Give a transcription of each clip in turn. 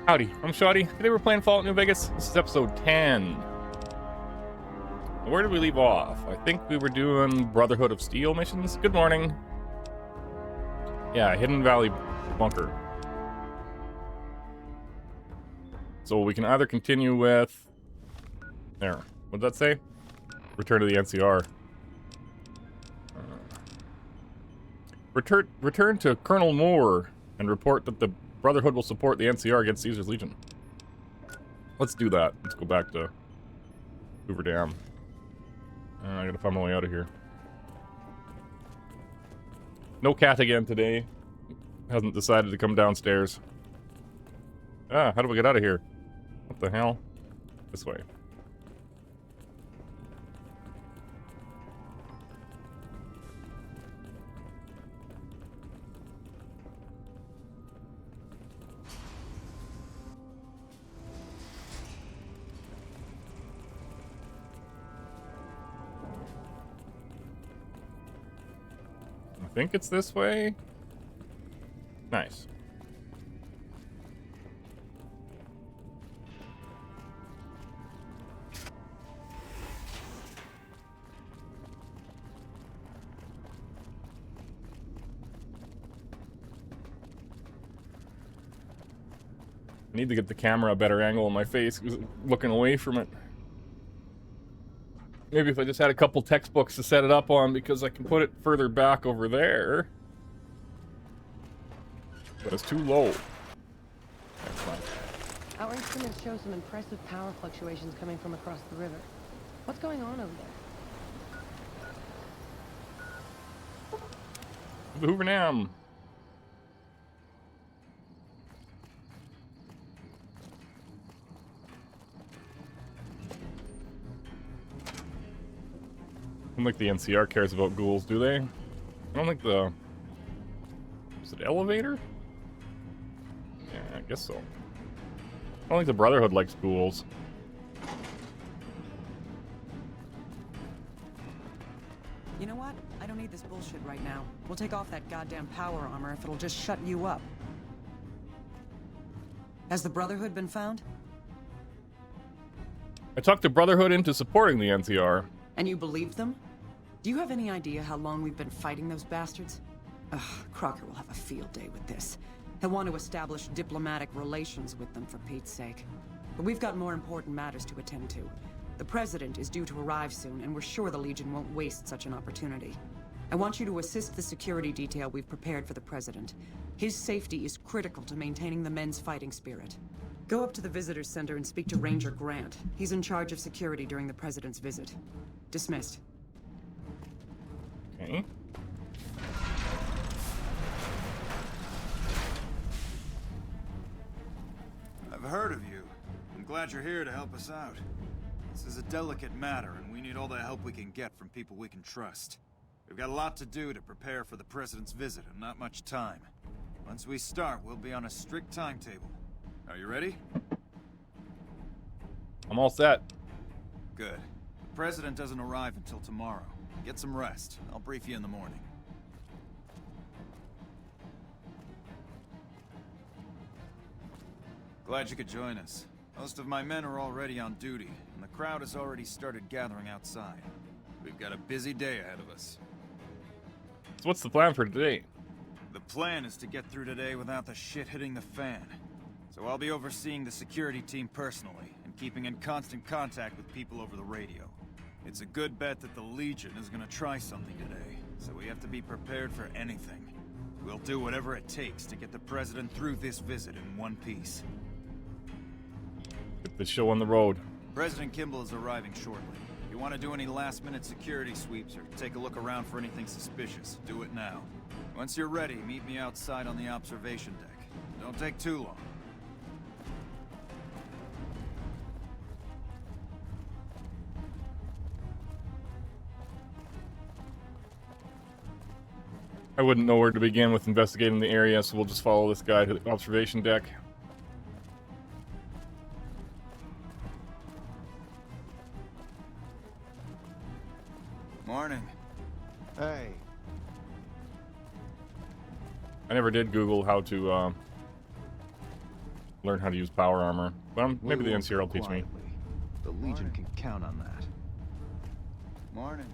Howdy, I'm Shoddy. Today we're playing Fallout New Vegas. This is episode 10. Where did we leave off? I think we were doing Brotherhood of Steel missions. Good morning. Yeah, Hidden Valley Bunker. So we can either continue with... There. What did that say? Return to the NCR. Return to Colonel Moore and report that the Brotherhood will support the NCR against Caesar's Legion. Let's do that. Let's go back to Hoover Dam. I gotta find my way out of here. No cat again today. Hasn't decided to come downstairs. Ah, how do we get out of here? What the hell? This way. I think it's this way. Nice. I need to get the camera a better angle on my face because I'm looking away from it. Maybe if I just had a couple textbooks to set it up on, because I can put it further back over there. But it's too low. Excellent. Our instruments show some impressive power fluctuations coming from across the river. What's going on over there? The Hoover Dam. I don't think the NCR cares about ghouls, do they? I don't think the... Is it elevator? Yeah, I guess so. I don't think the Brotherhood likes ghouls. You know what? I don't need this bullshit right now. We'll take off that goddamn power armor if it'll just shut you up. Has the Brotherhood been found? I talked the Brotherhood into supporting the NCR. And you believe them? Do you have any idea how long we've been fighting those bastards? Ugh, Crocker will have a field day with this. He'll want to establish diplomatic relations with them, for Pete's sake. But we've got more important matters to attend to. The President is due to arrive soon, and we're sure the Legion won't waste such an opportunity. I want you to assist the security detail we've prepared for the President. His safety is critical to maintaining the men's fighting spirit. Go up to the Visitors Center and speak to Ranger Grant. He's in charge of security during the President's visit. Dismissed. Okay. I've heard of you. I'm glad you're here to help us out. This is a delicate matter, and we need all the help we can get from people we can trust. We've got a lot to do to prepare for the President's visit, and not much time. Once we start, we'll be on a strict timetable. Are you ready? I'm all set. Good. The President doesn't arrive until tomorrow. Get some rest. I'll brief you in the morning. Glad you could join us. Most of my men are already on duty, and the crowd has already started gathering outside. We've got a busy day ahead of us. So what's the plan for today? The plan is to get through today without the shit hitting the fan. So I'll be overseeing the security team personally, and keeping in constant contact with people over the radio. It's a good bet that the Legion is gonna try something today, so we have to be prepared for anything. We'll do whatever it takes to get the President through this visit in one piece. Get the show on the road. President Kimball is arriving shortly. If you want to do any last-minute security sweeps or take a look around for anything suspicious, do it now. Once you're ready, meet me outside on the observation deck. Don't take too long. I wouldn't know where to begin with investigating the area, so we'll just follow this guy to the observation deck. Morning. Hey. I never did Google how to learn how to use power armor. But maybe the We'll NCR will teach me. quietly. The Legion can count on that. Morning.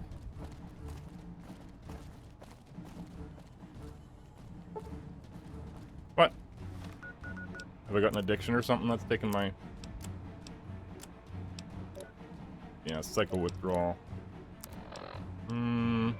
What? Have I got an addiction or something that's taking my... Yeah, cycle withdrawal. Yeah.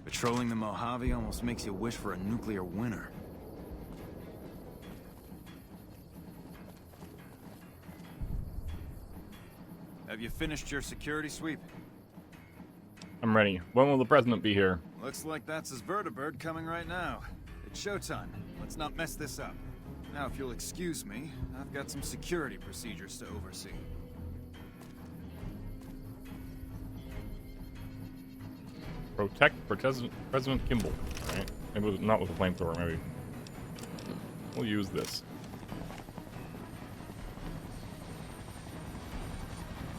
Patrolling the Mojave almost makes you wish for a nuclear winter. Have you finished your security sweep? I'm ready. When will the president be here? Looks like that's his vertibird coming right now. It's showtime. Let's not mess this up. Now, if you'll excuse me, I've got some security procedures to oversee. Protect President Kimball. Alright. Maybe not with a flamethrower, maybe. We'll use this.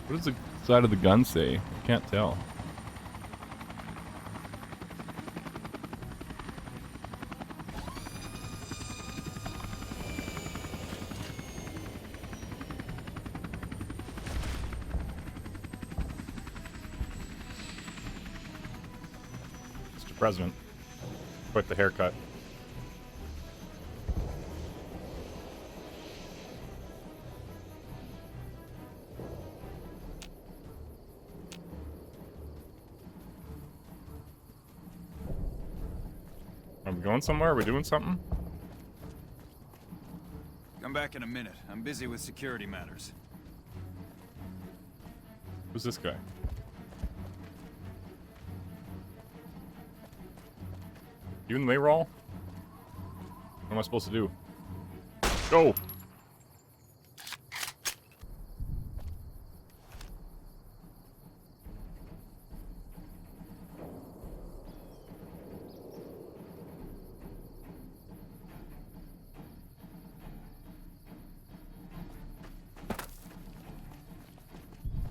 What does the side of the gun say? I can't tell. Mr. President. Quite the haircut. Are we going somewhere? Are we doing something? Come back in a minute. I'm busy with security matters. Who's this guy? You and they roll? What am I supposed to do? Go!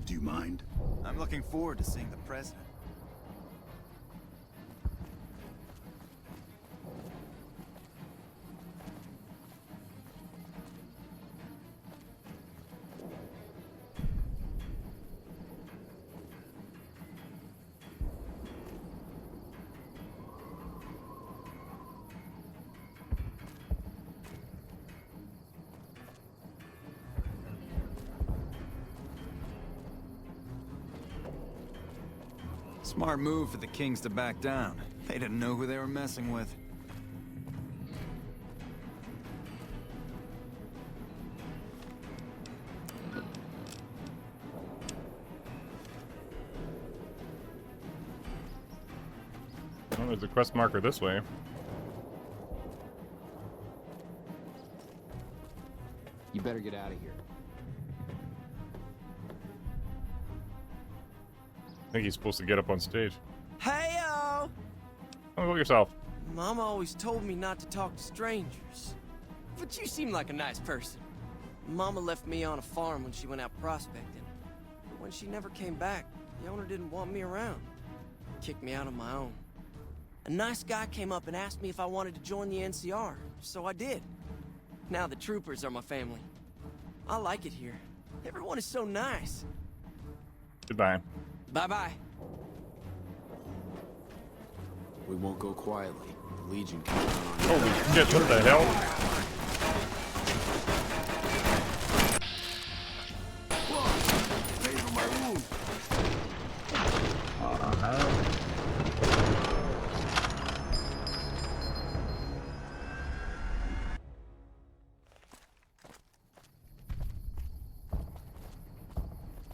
Do you mind? I'm looking forward to seeing the president. Smart move for the Kings to back down. They didn't know who they were messing with. Oh, there's a quest marker this way. You better get out of here. I think he's supposed to get up on stage. Hey-o! Oh, go yourself. Mama always told me not to talk to strangers. But you seem like a nice person. Mama left me on a farm when she went out prospecting. But when she never came back, the owner didn't want me around. Kicked me out on my own. A nice guy came up and asked me if I wanted to join the NCR, so I did. Now the troopers are my family. I like it here. Everyone is so nice. Goodbye. Bye-bye. We won't go quietly. The Legion can count on you. Holy shit, what the hell? Favor my wound.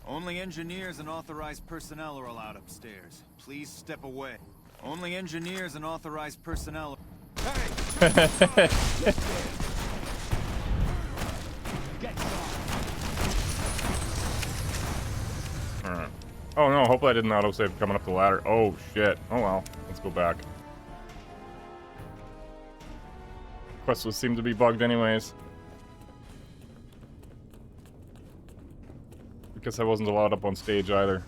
Only engineers and authorized personnel are allowed upstairs. Please step away. Only engineers and authorized personnel. Hey! Oh no, hopefully I didn't autosave coming up the ladder. Oh shit. Oh well. Let's go back. Quest was seemed to be bugged anyways. Because I wasn't allowed up on stage either.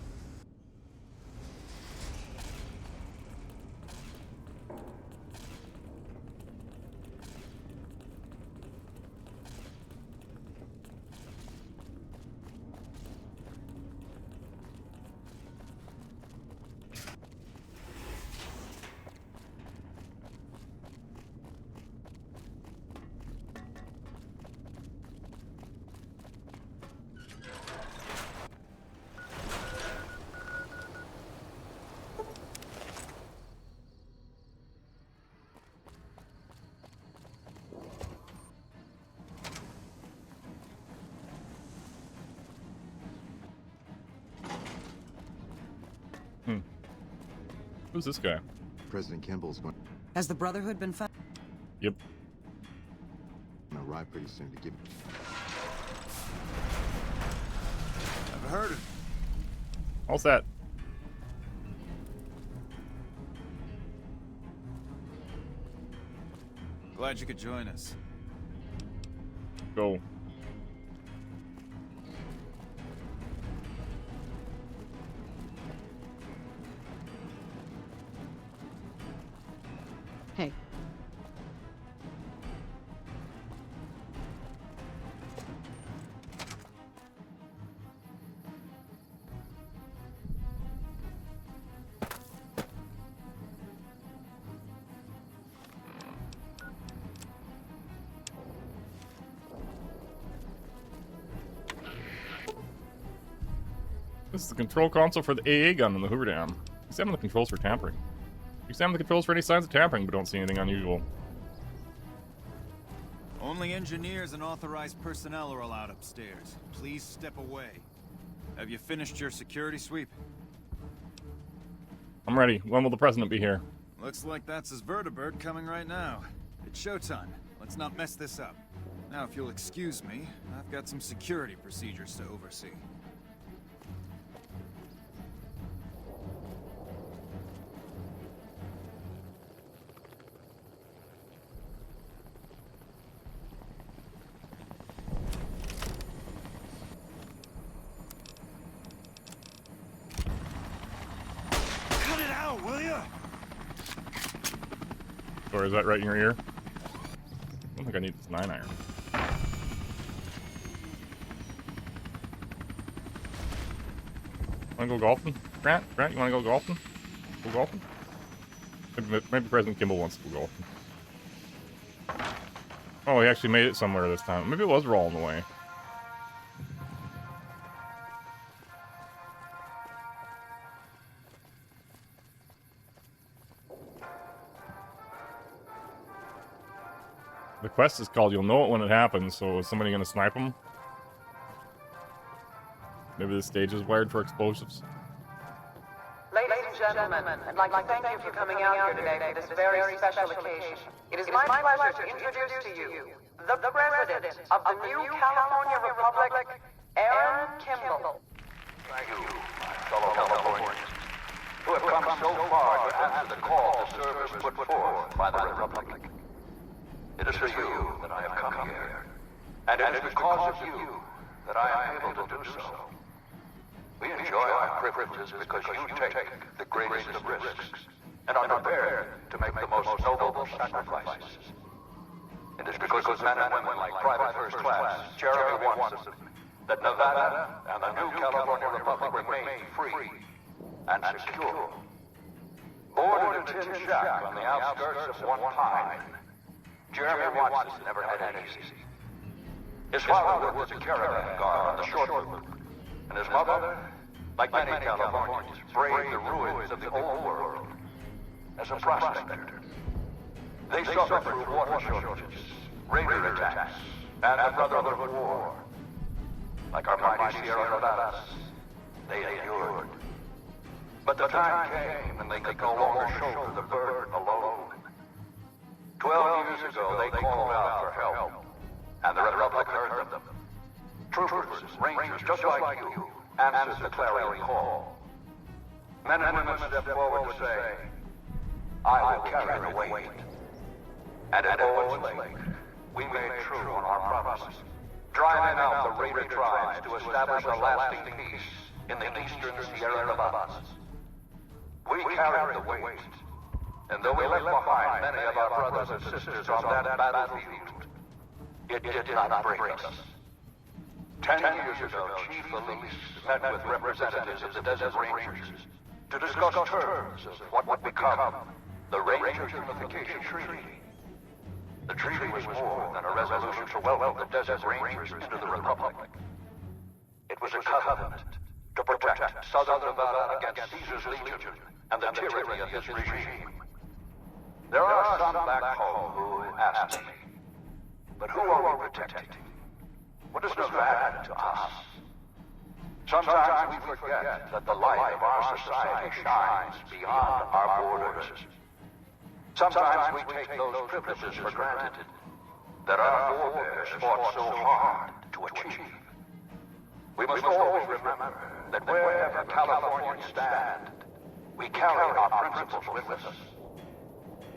Who's this guy? President Kimball's going Has the Brotherhood been found? Yep. to arrive pretty soon to give. I've heard it. All set. Glad you could join us. Go. Hey, This is the control console for the AA gun in the Hoover Dam. Examine the controls for tampering. Examine the controls for any signs of tampering, but don't see anything unusual. Only engineers and authorized personnel are allowed upstairs. Please step away. Have you finished your security sweep? I'm ready. When will the president be here? Looks like that's his vertibird coming right now. It's showtime. Let's not mess this up. Now, if you'll excuse me, I've got some security procedures to oversee. Cut it out, will ya? Sorry, is that right in your ear? I don't think I need this 9-iron. Wanna go golfing? Grant, you wanna go golfing? Go golfing? Maybe President Kimball wants to go golfing. Oh, he actually made it somewhere this time. Maybe it was rolling away. The quest is called You'll Know It When It Happens, so is somebody gonna snipe him? Maybe the stage is wired for explosives. Ladies and gentlemen, I'd like to thank you for coming out here today for this very special occasion. It is my pleasure to introduce to you the President of the new California Republic, Aaron Kimball. Thank you, my fellow Californians, who have come so far to answer the call to service put forth by the Republic. It is for you that I have come here, and it is because of you that I am able to do so. We enjoy our privileges because you take the greatest of risks and are prepared to make the most noble sacrifices. It is because of men and women like Private First Class Jeremy Watson that Nevada and the new California Republic remain free and secure. Born in a tin shack on the outskirts of one pine, Jeremy Watson never had it easy. His father worked as a caravan guard on the short loop, and his mother, like many Californians, braved the ruins of the old world as a prospector. They suffered through water shortages, raider attacks, and the Brotherhood War. Like our mighty Sierra Nevadas, they endured. But the time came when they could no longer shoulder the burden alone. 12 years ago, they called out for help, and the Republic heard them. Troopers, rangers, just like you, answered the clarion call, Men and women step forward to say, I will carry the weight. And at Owens Lake, we made true on our promise, driving out the raider tribes to establish a lasting peace in the eastern Sierra Nevadas. We carried the weight, and though we left behind many of our brothers and sisters on that battlefield, it did not break us. 10 years ago, Chief Elise met with representatives of the Desert Rangers to discuss terms of what would become the Ranger Unification Treaty. The treaty was more than a resolution to welcome the Desert Rangers into the Republic. It was a covenant to protect Southern Nevada against Caesar's Legion and the tyranny of his regime. There are some back home who ask me, but who are we protecting? What is Nevada to us? Sometimes we forget that the light of our society shines beyond our borders. Sometimes we take those privileges for granted that our forebears fought so hard to achieve. We must always remember that wherever Californians stand, we carry our principles with us.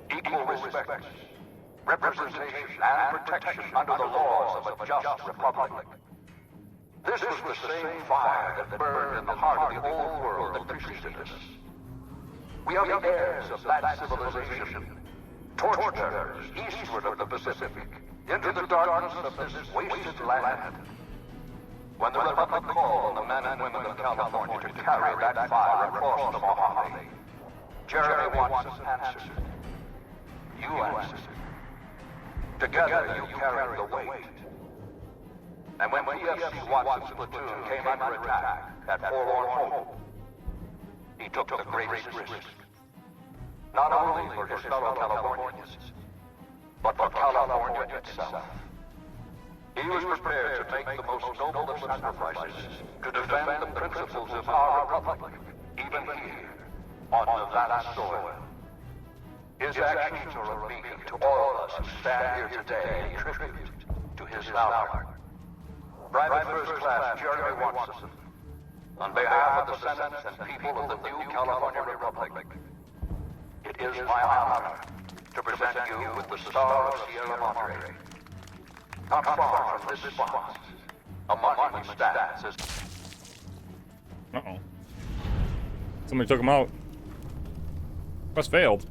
Equal respect, representation, and protection under the laws of a just republic. This was the same fire that burned in the heart of the old world that preceded us. We are the heirs of that civilization, torturers eastward of the Pacific, into the darkness of this wasted land. When the Republic called on the men and women of California to carry that fire across the Mojave, Jeremy Watson answered. You answered. Together you carried the weight. And when PFC Watson's platoon came under attack at Forlorn Hope, he took the greatest risk. Not only for his fellow Californians, but for California itself. He was prepared to make the most noble of sacrifices to defend the principles of our republic, even here, on Nevada soil. His actions are a beacon to all of us who stand here today in tribute to his valor. Private First Class Jeremy Watson, on behalf of the Senate and people of the new California Republic, it is my honor to present you with the Star of Sierra Madre. Not far from this spot, a monument stands as... Uh-oh. Somebody took him out. Quest failed.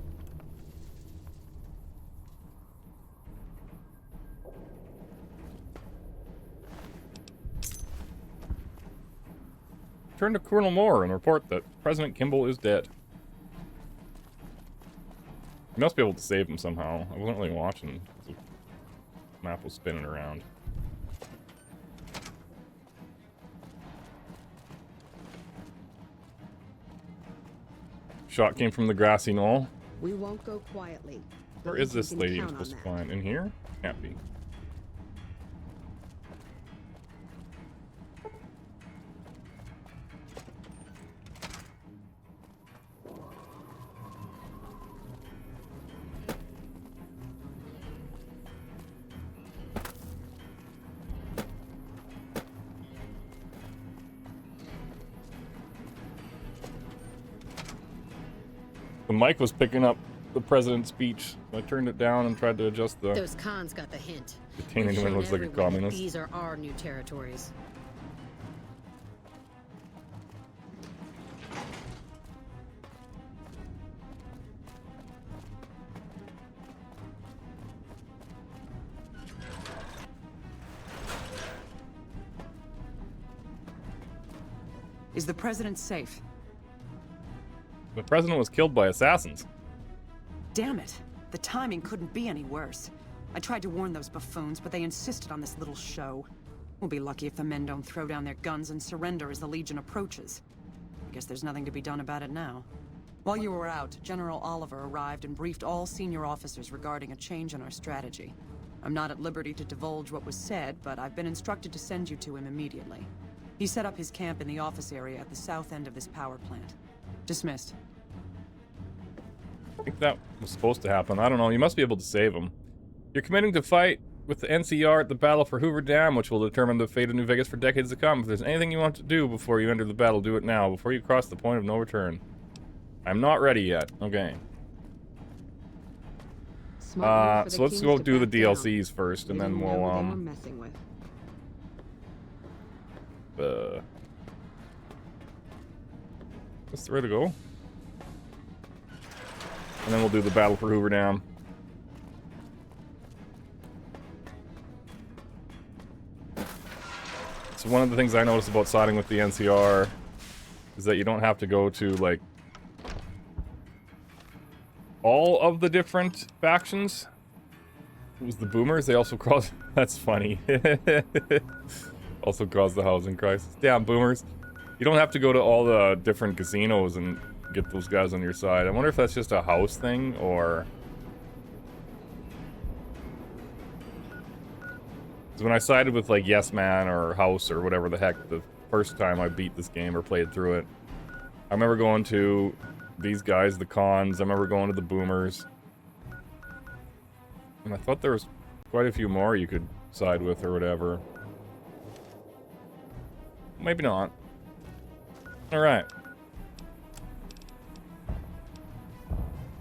Turn to Colonel Moore and report that President Kimball is dead. You must be able to save him somehow. I wasn't really watching. The map was spinning around. Shot came from the grassy knoll. We won't go quietly. Where is this lady I'm supposed to find? In here? Can't be. The mic was picking up the president's speech. I turned it down and tried to adjust the... Those cons got the hint. Detained anyone looks like a communist. These are our new territories. Is the president safe? The president was killed by assassins. Damn it. The timing couldn't be any worse. I tried to warn those buffoons, but they insisted on this little show. We'll be lucky if the men don't throw down their guns and surrender as the Legion approaches. I guess there's nothing to be done about it now. While you were out, General Oliver arrived and briefed all senior officers regarding a change in our strategy. I'm not at liberty to divulge what was said, but I've been instructed to send you to him immediately. He set up his camp in the office area at the south end of this power plant. Dismissed. I think that was supposed to happen. I don't know. You must be able to save him. You're committing to fight with the NCR at the battle for Hoover Dam, which will determine the fate of New Vegas for decades to come. If there's anything you want to do before you enter the battle, do it now, before you cross the point of no return. I'm not ready yet. Okay. Smart move for So the let's Kings go to do the back down. DLCs first, and We then didn't know who they were we'll messing with. what's the way to go? And then we'll do the battle for Hoover Dam. So one of the things I noticed about siding with the NCR is that you don't have to go to, like, all of the different factions. It was the boomers, they also caused... That's funny. Also caused the housing crisis. Damn, boomers. You don't have to go to all the different casinos and get those guys on your side. I wonder if that's just a house thing, or... Because when I sided with, like, Yes Man or House or whatever the heck the first time I beat this game or played through it, I remember going to these guys, the cons. I remember going to the boomers. And I thought there was quite a few more you could side with or whatever. Maybe not. Alright.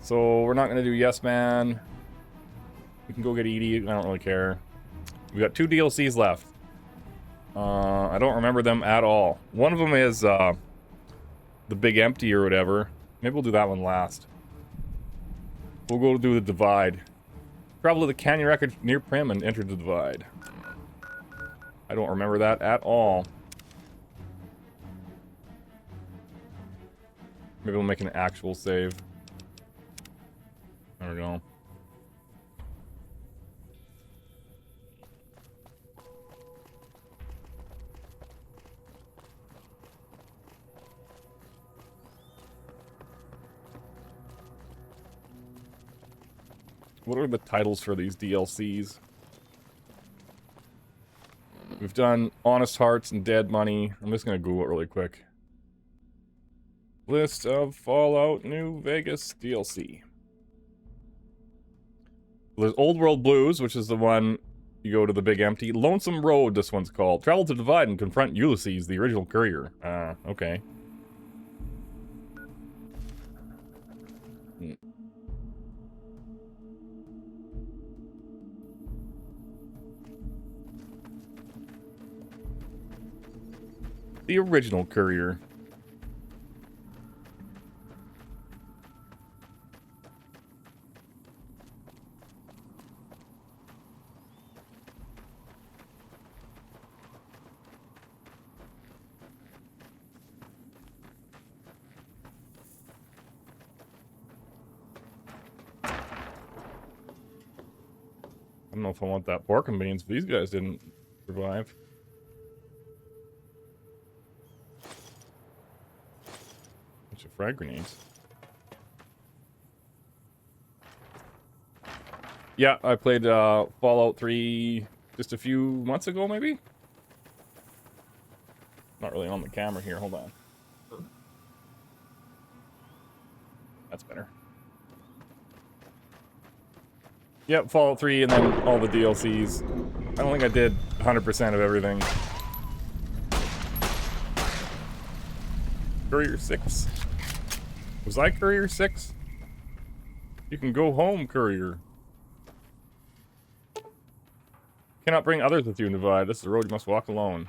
So we're not going to do Yes Man. We can go get Edie. I don't really care. We got 2 DLCs left. I don't remember them at all. One of them is the Big Empty or whatever. Maybe we'll do that one last. We'll go do the Divide. Travel to the canyon wreckage near Prim and enter the Divide. I don't remember that at all. Maybe we'll make an actual save. There we go. What are the titles for these DLCs? We've done Honest Hearts and Dead Money. I'm just gonna Google it really quick. List of Fallout New Vegas DLC. There's Old World Blues, which is the one you go to the Big Empty. Lonesome Road, this one's called. Travel to Divide and confront Ulysses, the original courier. Okay. The original courier. I don't know if I want that pork and beans, but these guys didn't survive. Bunch of frag grenades. Yeah, I played Fallout 3 just a few months ago, maybe? Not really on the camera here, hold on. That's better. Yep, Fallout 3 and then all the DLCs. I don't think I did 100% of everything. Courier 6? Was I Courier 6? You can go home, Courier. Cannot bring others with you in Divide. This is the road you must walk alone.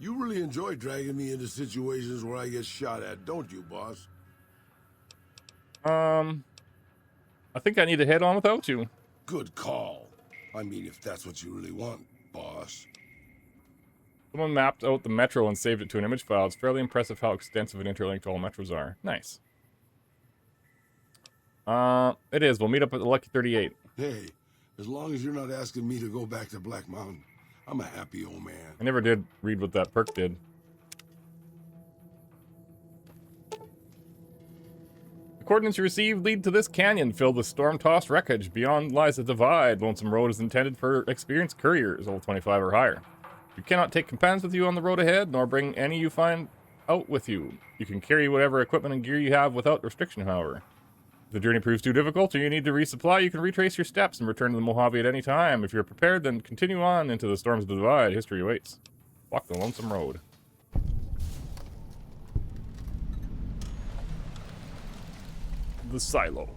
You really enjoy dragging me into situations where I get shot at, don't you, boss? I think I need to head on without you. Good call. I mean, if that's what you really want, boss. Someone mapped out the metro and saved it to an image file. It's fairly impressive how extensive and interlinked all metros are. Nice. It is. We'll meet up at the Lucky 38. Hey, as long as you're not asking me to go back to Black Mountain, I'm a happy old man. I never did read what that perk did. The coordinates you received lead to this canyon filled with storm-tossed wreckage. Beyond lies the Divide. Lonesome Road is intended for experienced couriers, level 25 or higher. You cannot take companions with you on the road ahead, nor bring any you find out with you. You can carry whatever equipment and gear you have without restriction, however. If the journey proves too difficult or you need to resupply, you can retrace your steps and return to the Mojave at any time. If you're prepared, then continue on into the storms of the Divide. History awaits. Walk the Lonesome Road. The silo.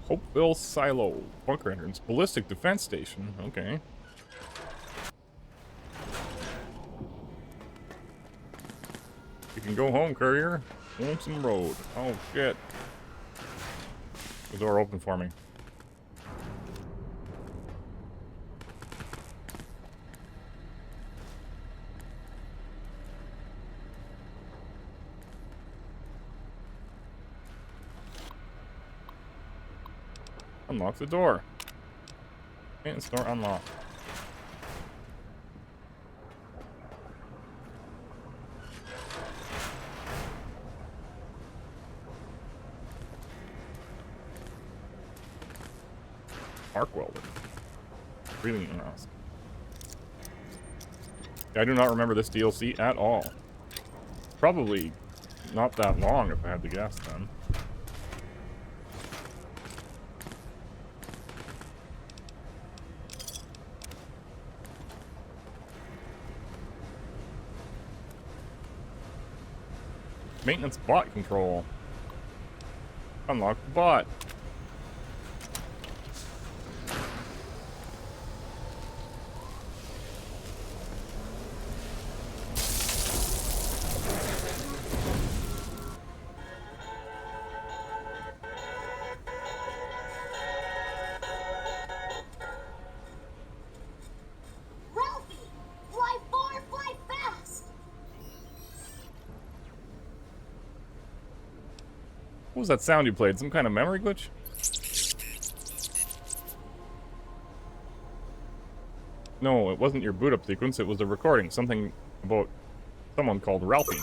Hopeville Silo. Bunker entrance. Ballistic defense station. Okay. You can go home, courier. Lonesome Road. Oh, shit. The door open for me. Unlock the door. Maintenance door unlocked. Arc welder. Breathing mask. I do not remember this DLC at all. It's probably not that long if I had to guess then. Maintenance bot control. Unlock the bot. What was that sound you played? Some kind of memory glitch? No, it wasn't your boot up sequence, it was a recording. Something about someone called Ralphie.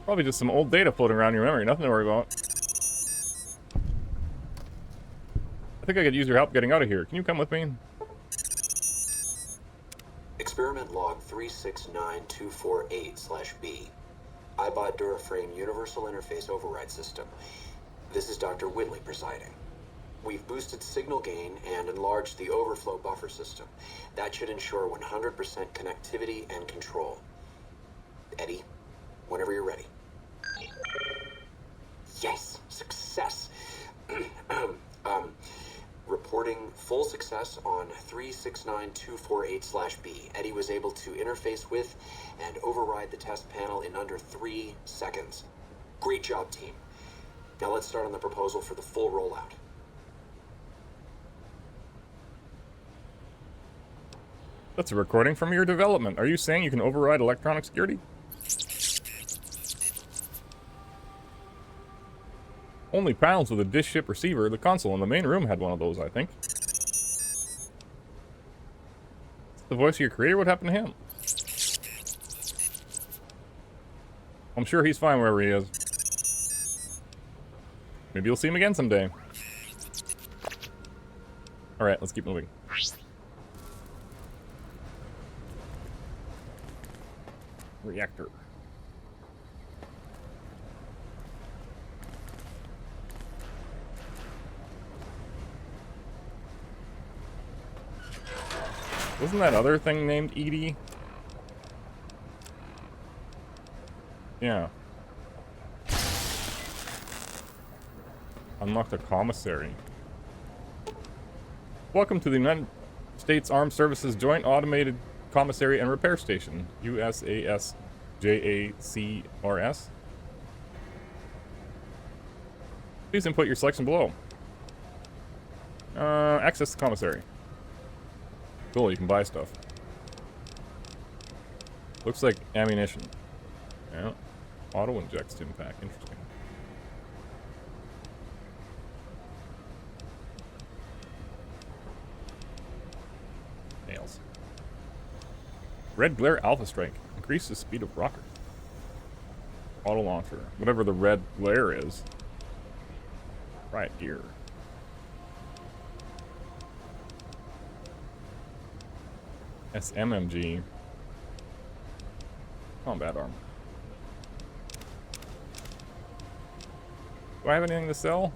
Probably just some old data floating around your memory, nothing to worry about. I think I could use your help getting out of here. Can you come with me? Experiment log 369248/B. iBot Duraframe Universal Interface Override System. This is Dr. Whitley presiding. We've boosted signal gain and enlarged the overflow buffer system. That should ensure 100% connectivity and control. Eddie, whenever you're ready. Yes, success. Reporting full success on 369248/B. Eddie was able to interface with and override the test panel in under 3 seconds. Great job, team. Now let's start on the proposal for the full rollout. That's a recording from your development. Are you saying you can override electronic security? Only panels with a dish ship receiver. The console in the main room had one of those, I think. Is the voice of your creator? What happened to him? I'm sure he's fine wherever he is. Maybe you'll see him again someday. Alright, let's keep moving. Reactor. Wasn't that other thing named Edie? Yeah. Unlock the commissary. Welcome to the United States Armed Services Joint Automated Commissary and Repair Station. USASJACRS. Please input your selection below. Access the commissary. Cool, you can buy stuff. Looks like ammunition. Yeah. Auto inject stim pack, interesting. Red glare alpha strike. Increase the speed of rocket. Auto launcher. Whatever the red glare is. Riot gear. SMMG. Combat armor. Do I have anything to sell?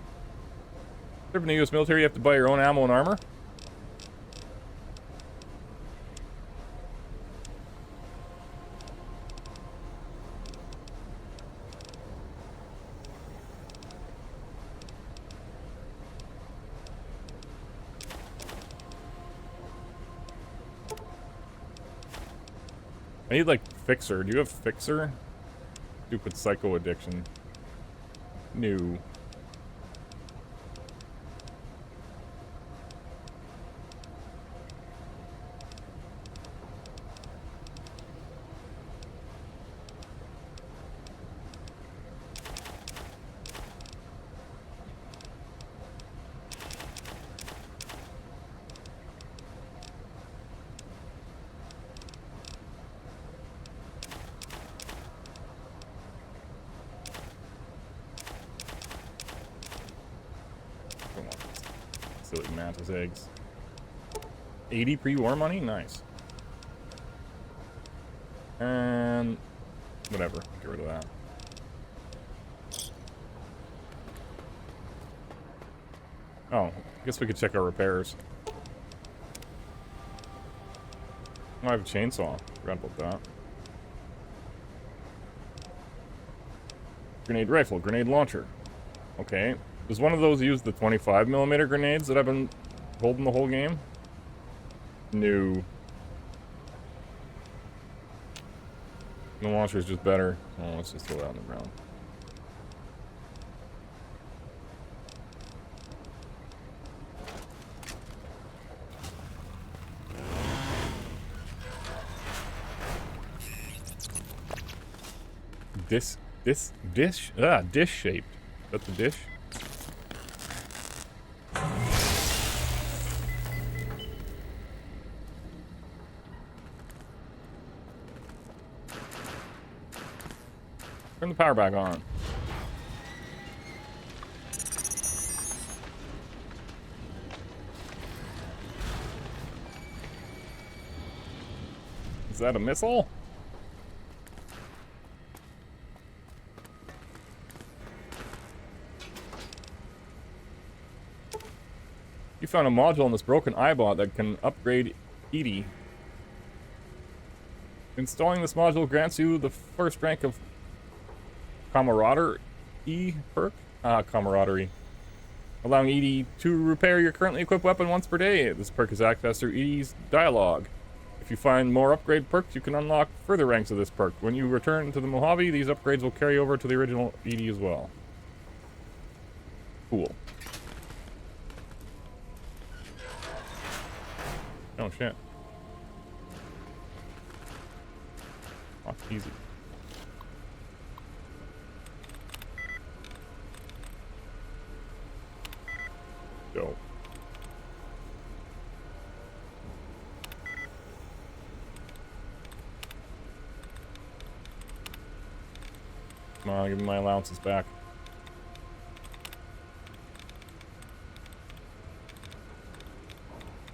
Serving the U.S. military, you have to buy your own ammo and armor? I need, like, Fixer. Do you have Fixer? Stupid psycho addiction. New. Silly mantis eggs. 80 pre-war money? Nice. And whatever. Get rid of that. Oh, I guess we could check our repairs. Oh, I have a chainsaw. Forgot about that. Grenade rifle, grenade launcher. Okay. Does one of those use the 25mm grenades that I've been holding the whole game? No. The launcher is just better. Oh, let's just throw that on the ground. Dish shaped. That's the dish? Turn the power back on. Is that a missile? You found a module in this broken iBot that can upgrade Edie. Installing this module grants you the first rank of camaraderie perk? Camaraderie. Allowing Edie to repair your currently equipped weapon once per day. This perk is accessed through Edie's dialogue. If you find more upgrade perks, you can unlock further ranks of this perk. When you return to the Mojave, these upgrades will carry over to the original Edie as well. Cool. Oh shit. Oh, easy. Go. Come on, give me my allowances back.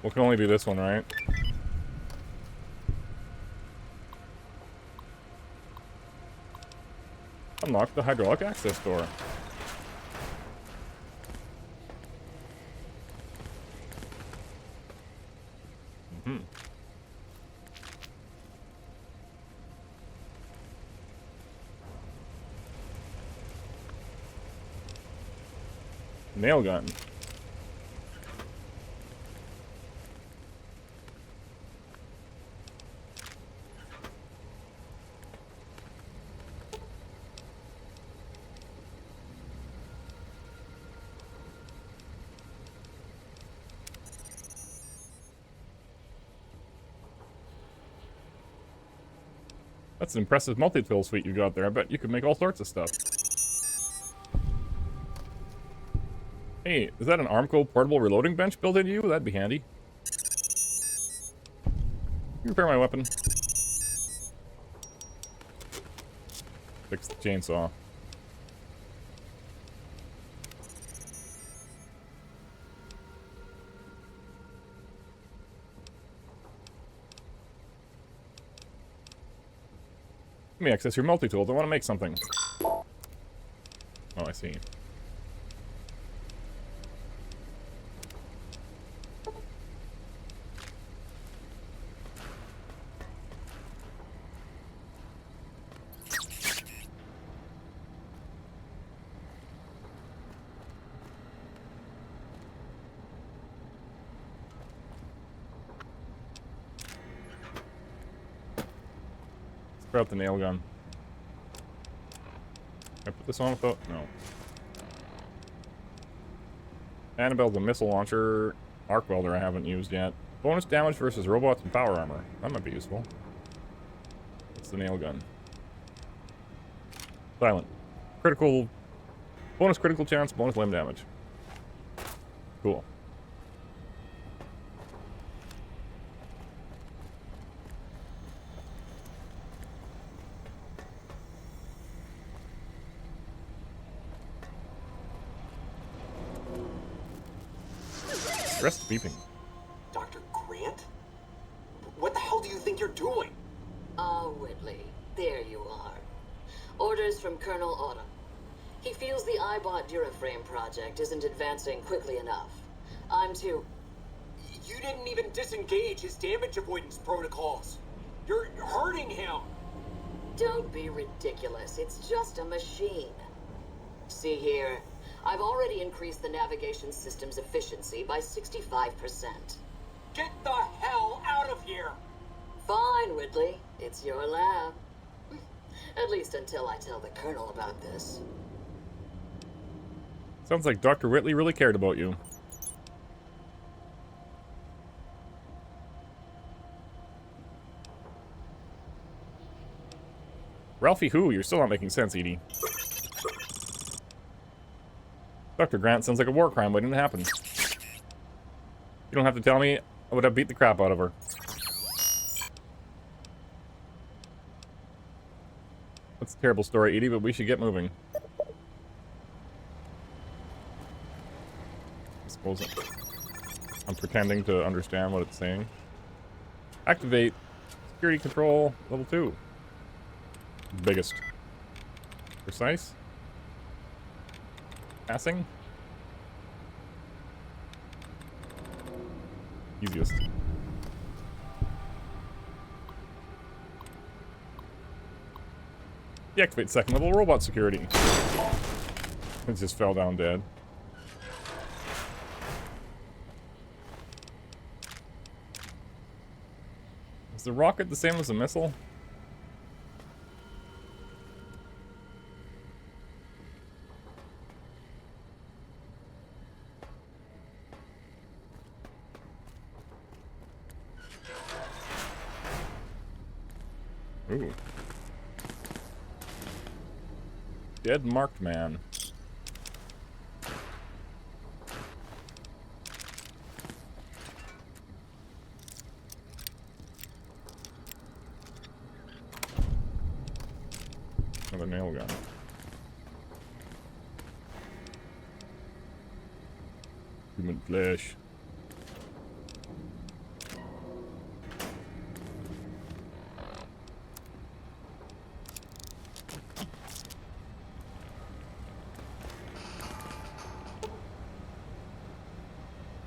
Well, it can only be this one, right? Unlock the hydraulic access door. Nail gun. That's an impressive multi-tool suite you got there. I bet you could make all sorts of stuff. Hey, is that an Armco portable reloading bench built into you? That'd be handy. Can you repair my weapon? Fix the chainsaw. Let me access your multi-tools. I want to make something. Oh, I see. Let's grab the nail gun. Can I put this on without? No. Annabelle, the missile launcher. Arc welder I haven't used yet. Bonus damage versus robots and power armor. That might be useful. What's the nail gun? Silent. Critical. Bonus critical chance, bonus limb damage. Cool. Rest beeping. Dr. Grant? What the hell do you think you're doing? Oh, Whitley, there you are. Orders from Colonel Autumn. He feels the iBot Duraframe project isn't advancing quickly enough. I'm too... You didn't even disengage his damage avoidance protocols. You're hurting him. Don't be ridiculous. It's just a machine. See here. I've already increased the navigation system's efficiency by 65%. Get the hell out of here! Fine, Whitley. It's your lab. At least until I tell the Colonel about this. Sounds like Dr. Whitley really cared about you. Ralphie who? You're still not making sense, Edie. Dr. Grant sounds like a war crime waiting to happen. You don't have to tell me. I would have beat the crap out of her. That's a terrible story, Edie, but we should get moving. I suppose I'm pretending to understand what it's saying. Activate security control level 2. Biggest. Precise. Passing. Easiest. Deactivate second level robot security. It just fell down dead. Is the rocket the same as the missile? Ooh. Dead marked man. Another nail gun. Human flesh.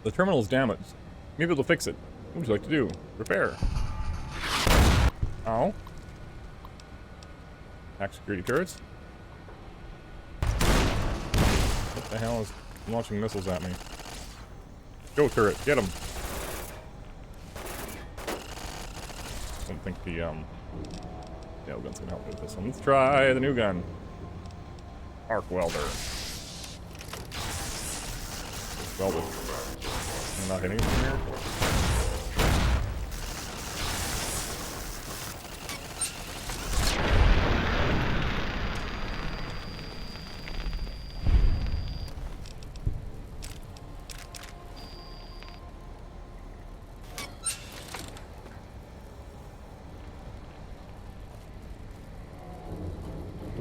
The terminal is damaged. Maybe it'll fix it. What would you like to do? Repair. Ow. Hack security turrets. What the hell is launching missiles at me? Go turret, get him. Don't think the nail gun's gonna help me with this one. Let's try the new gun. Arc welder. Welded. I'm not hitting from here.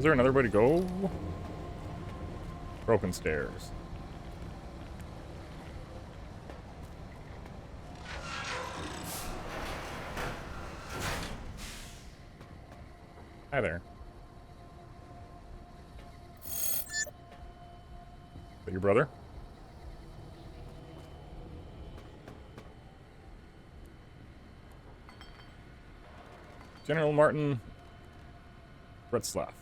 there another way to go? Broken stairs. Hi there. Is that your brother? General Martin Retzlaff.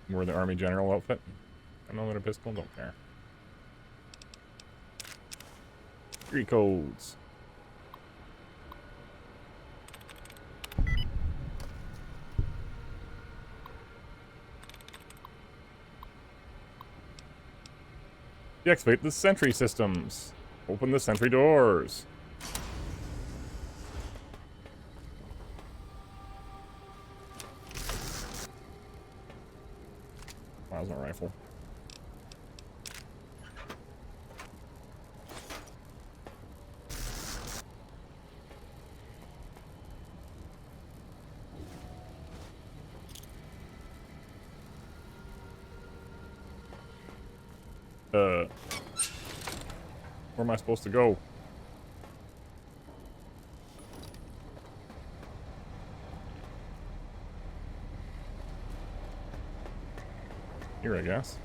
We're the Army General outfit. Unloaded pistol, don't care. 3 codes. Deactivate the sentry systems. Open the sentry doors. Plasma rifle. Where am I supposed to go? Here, I guess.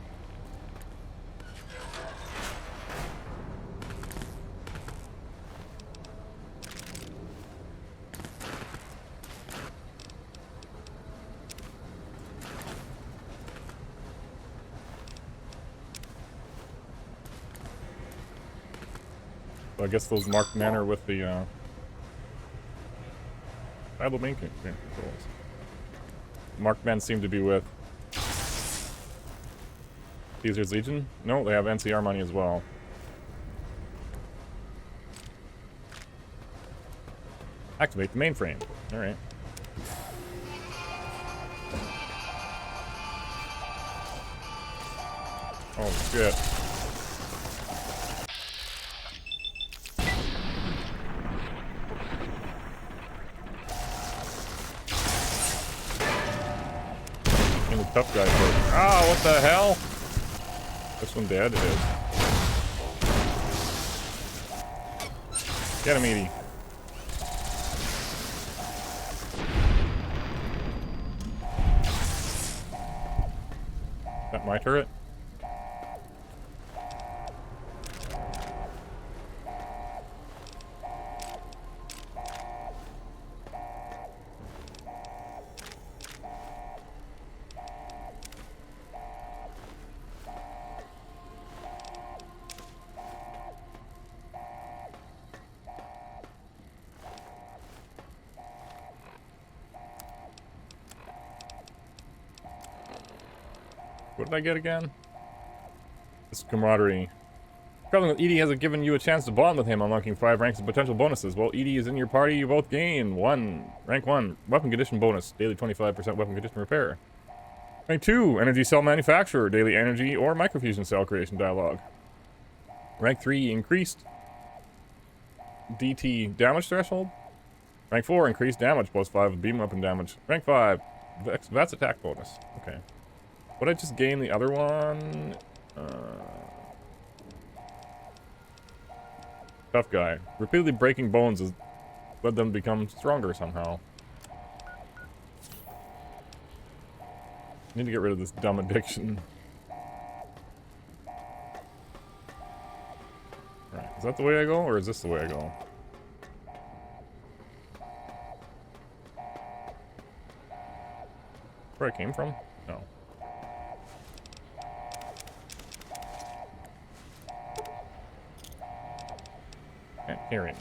So I guess those marked men are with the Bible main controls. Marked men seem to be with Caesar's Legion? No, they have NCR money as well. Activate the mainframe. Alright. Oh shit. And the tough guy first. Ah, what the hell? This one dead? It is. Get him, Edie. Is that my turret? What did I get again? This camaraderie. Traveling with Edie has given you a chance to bond with him, unlocking 5 ranks of potential bonuses. While Edie is in your party, you both gain rank 1, weapon condition bonus, daily 25% weapon condition repair. Rank 2, energy cell manufacturer, daily energy or microfusion cell creation dialogue. Rank 3, increased DT damage threshold. Rank 4, increased damage plus 5 with beam weapon damage. Rank 5, VATS attack bonus. Okay. Would I just gain the other one? Tough guy. Repeatedly breaking bones has led them to become stronger somehow. Need to get rid of this dumb addiction. Right, is that the way I go, or is this the way I go? Where I came from? No. Can't hear it.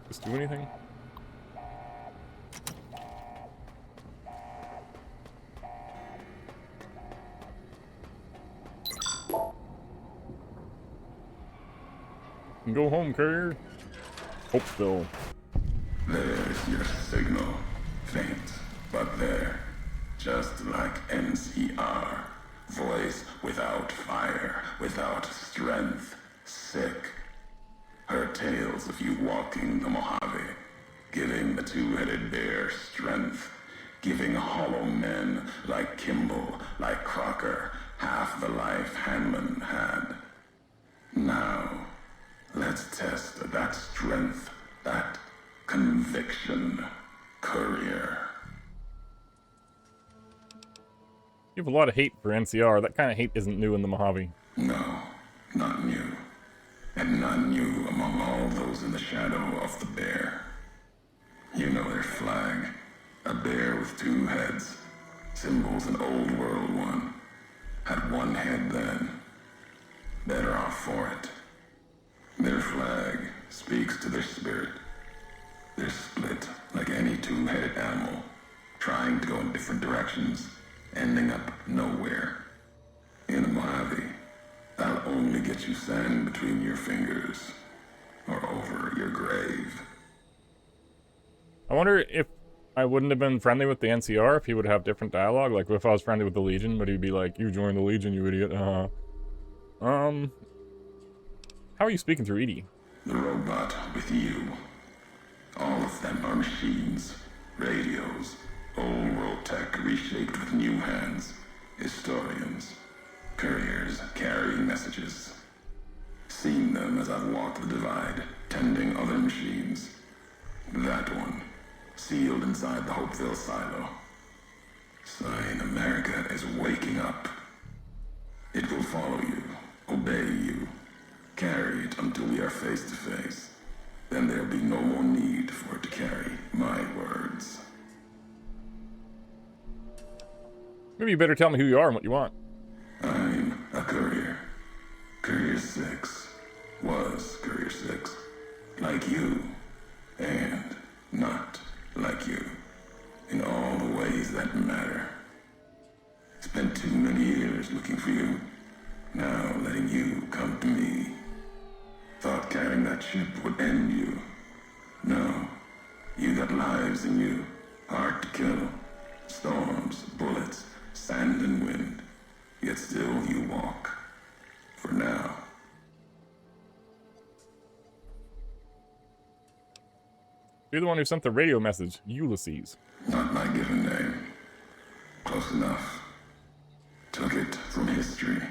Just do anything? And go home, courier. Hopeville. There's your signal. Faint, but there. Just like NCR. Voice without fire, without strength. Sick. Heard tales of you walking the Mojave, giving the two-headed bear strength, giving hollow men like Kimball, like Crocker, half the life Hanlon had. Now, let's test that strength, that conviction, courier. You have a lot of hate for NCR. That kind of hate isn't new in the Mojave. No, not new. And not new among all those in the shadow of the bear. You know their flag. A bear with two heads. Symbols an old world one. Had one head then. Better off for it. Their flag speaks to their spirit. They're split like any two-headed animal, trying to go in different directions, ending up nowhere. In a Mojave, that'll only get you sand between your fingers, or over your grave. I wonder if I wouldn't have been friendly with the NCR if he would have different dialogue. Like, if I was friendly with the Legion, but he'd be like, "You joined the Legion, you idiot." How are you speaking through Edie? The robot with you. All of them are machines, radios, old world tech reshaped with new hands, historians, couriers carrying messages. Seen them as I've walked the divide, tending other machines. That one, sealed inside the Hopeville silo. Sign America is waking up. It will follow you, obey you, carry it until we are face to face. Then there'll be no more need for it to carry my words. Maybe you better tell me who you are and what you want. I'm a courier. Courier 6. Was Courier 6. Like you. And not like you. In all the ways that matter. Spent too many years looking for you. Now letting you come to me. Thought carrying that ship would end you. No. You got lives in you. Hard to kill. Storms, bullets, sand and wind. Yet still you walk. For now. You're the one who sent the radio message, Ulysses. Not my given name. Close enough. Took it from history.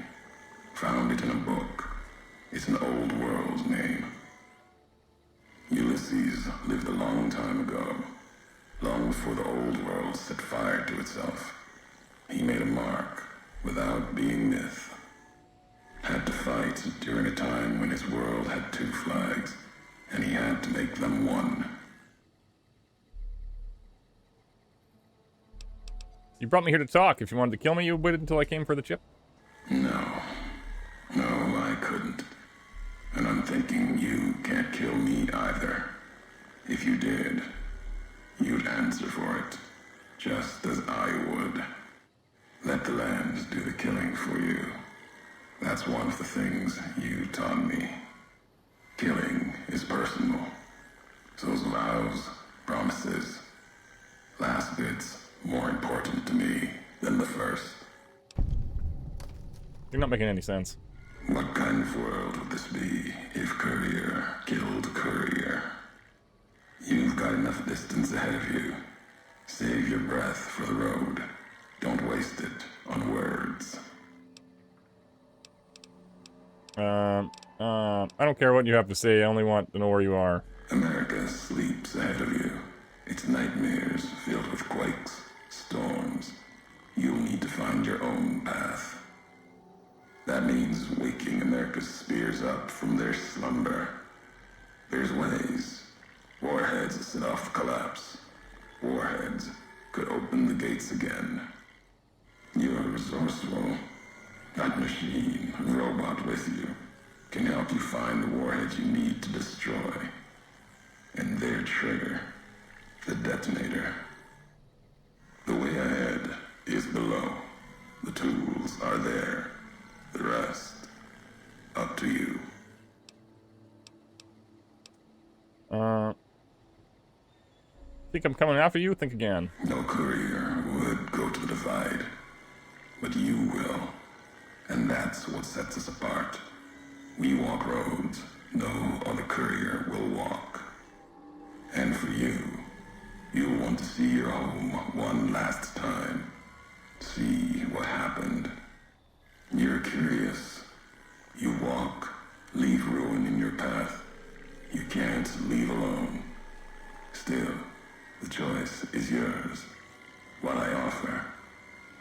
Found it in a book. It's an old world name. Ulysses lived a long time ago. Long before the old world set fire to itself. He made a mark without being myth. Had to fight during a time when his world had two flags, and he had to make them one. You brought me here to talk. If you wanted to kill me, you waited until I came for the chip? No. No, I couldn't. And I'm thinking you can't kill me either. If you did, you'd answer for it, just as I would. Let the land do the killing for you. That's one of the things you taught me. Killing is personal. So's vows, promises. Last bit's more important to me than the first. You're not making any sense. What kind of world would this be if Courier killed Courier? You've got enough distance ahead of you. Save your breath for the road. Don't waste it on words. I don't care what you have to say. I only want to know where you are. America sleeps ahead of you. Its nightmares filled with quakes, storms. You'll need to find your own path. That means waking America's spears up from their slumber. There's ways. Warheads set off collapse. Warheads could open the gates again. You are resourceful. That machine, robot with you, can help you find the warheads you need to destroy. And their trigger, the detonator. The way ahead is below. The tools are there. The rest, up to you. Think I'm coming after you? Think again. No courier would go to the Divide, but you will. And that's what sets us apart. We walk roads no other courier will walk. And for you, you'll want to see your home one last time. See what happened. You're curious. You walk, leave ruin in your path. You can't leave alone. Still, the choice is yours. What I offer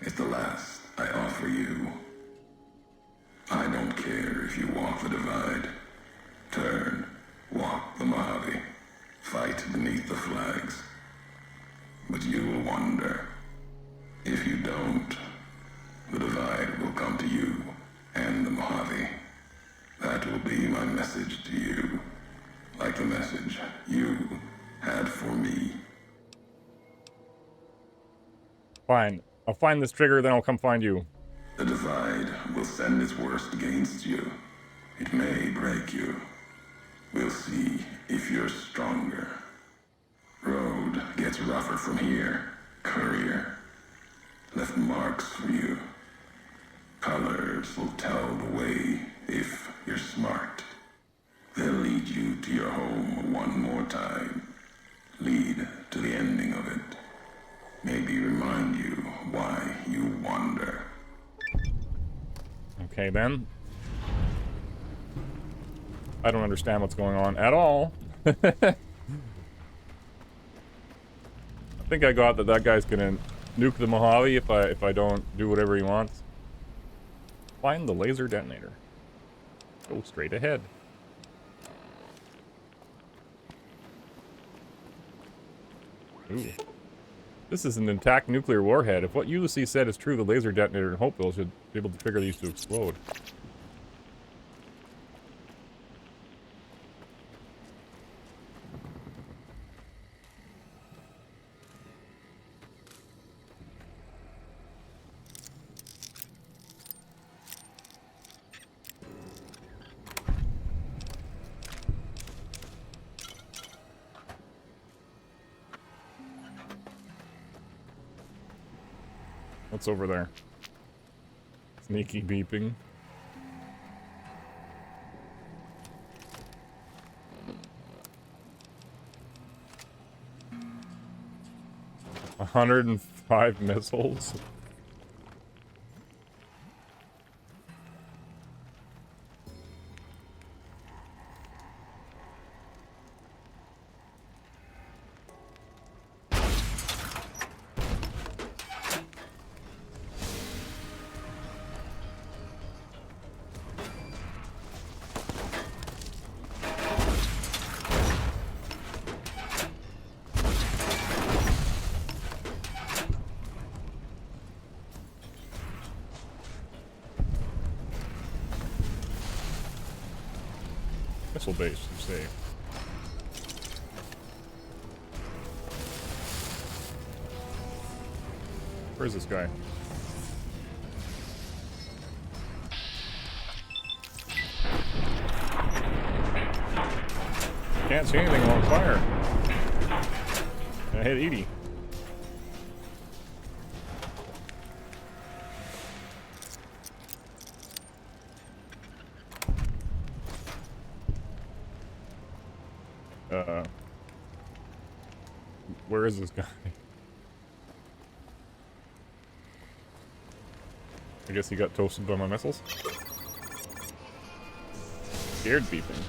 is the last I offer you. I don't care if you walk the Divide. Turn, walk the Mojave. Fight beneath the flags. But you will wonder. If you don't, the Divide will come to you and the Mojave. That will be my message to you. Like the message you had for me. Fine. I'll find this trigger, then I'll come find you. The Divide will send its worst against you. It may break you. We'll see if you're stronger. Road gets rougher from here. Courier left marks for you. Colors will tell the way if you're smart. They'll lead you to your home one more time. Lead to the ending of it. Maybe remind you why you wander. Okay, then. I don't understand what's going on at all. I think I got that guy's gonna nuke the Mojave if I don't do whatever he wants. Find the laser detonator. Go straight ahead. Ooh. This is an intact nuclear warhead. If what Ulysses said is true, the laser detonator in Hopeville should be able to trigger these to explode. What's over there? Sneaky beeping. A 105 missiles. Missile base, you say. Where's this guy? Can't see anything on fire. I hit Edie. Where is this guy? I guess he got toasted by my missiles. Scared beeping.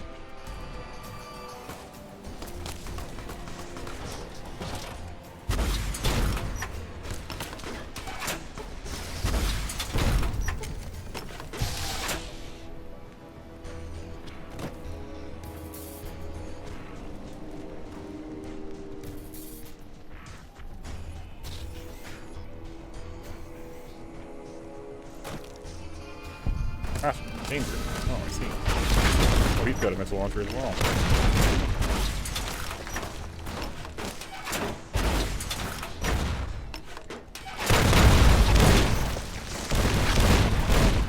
Ah, danger. Oh, I see. Oh, he's got a missile launcher as well.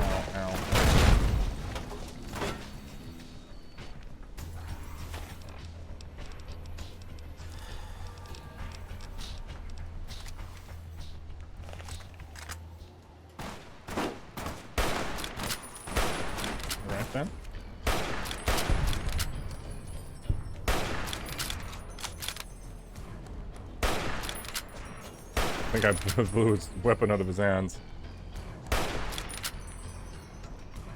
Ow, ow. Then. I think I blew his weapon out of his hands.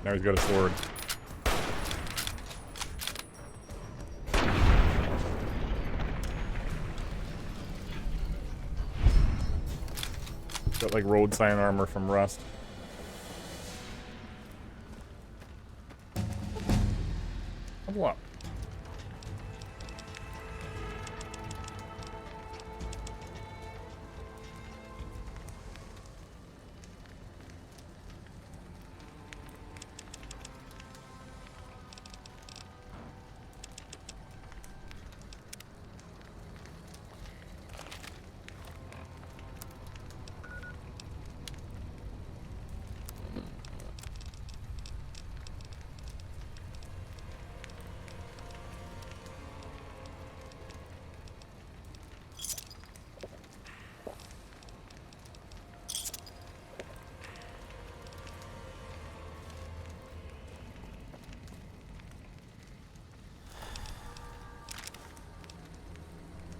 Now he's got a sword. Got like road sign armor from Rust. Level up.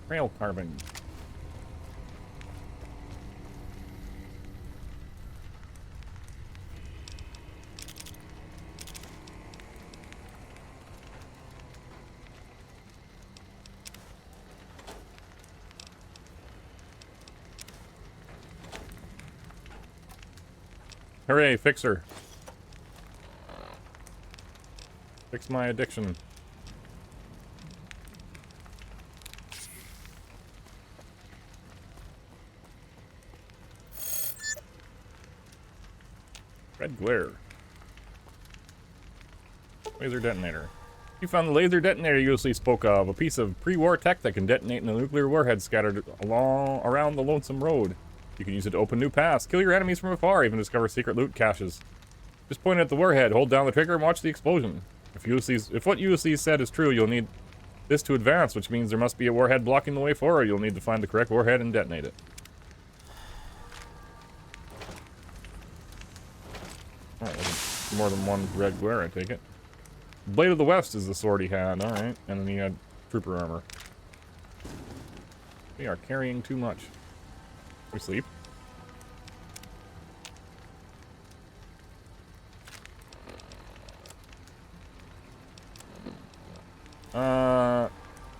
Rail carbon. Hooray, fixer. Fix my addiction. Red glare. Laser detonator. You found the laser detonator you usually spoke of, a piece of pre-war tech that can detonate in a nuclear warhead scattered around the Lonesome Road. You can use it to open new paths, kill your enemies from afar, even discover secret loot caches. Just point at the warhead, hold down the trigger, and watch the explosion. If what USC said is true, you'll need this to advance, which means there must be a warhead blocking the way forward. You'll need to find the correct warhead and detonate it. Alright, more than one red glare, I take it. Blade of the West is the sword he had, alright. And then he had trooper armor. We are carrying too much. We sleep.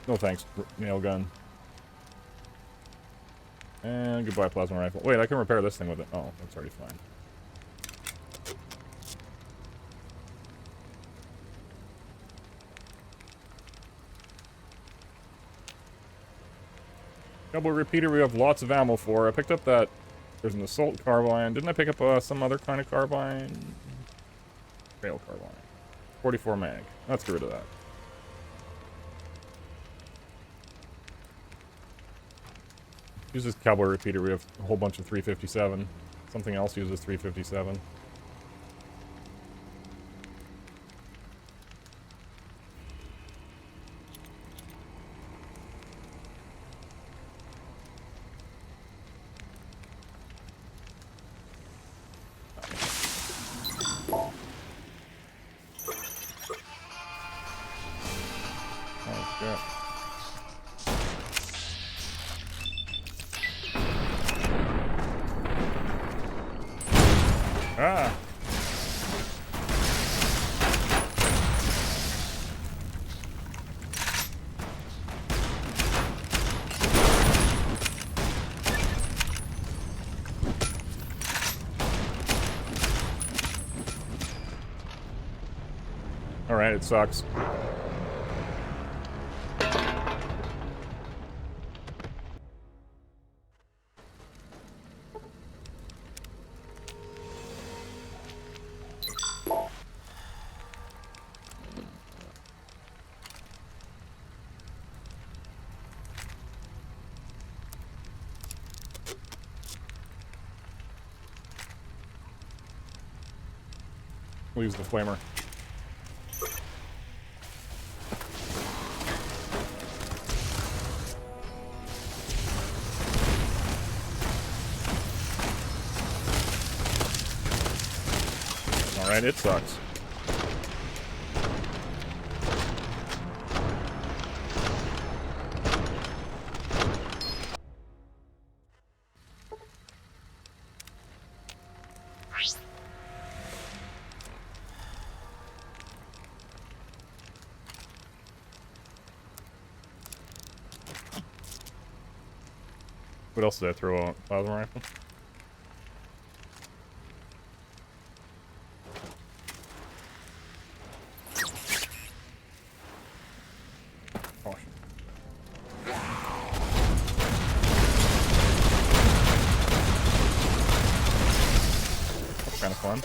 No thanks, nail gun. And goodbye, plasma rifle. Wait, I can repair this thing with it. Oh, that's already fine. Double repeater we have lots of ammo for. I picked up that... There's an assault carbine. Didn't I pick up some other kind of carbine? Rail carbine. 44 mag. Let's get rid of that. Use this cowboy repeater. We have a whole bunch of 357. Something else uses 357. Ah! Alright, it sucks. We'll use the flamer. Alright, it sucks. What else did I throw out? Plasma rifle? Caution. That's kind of fun.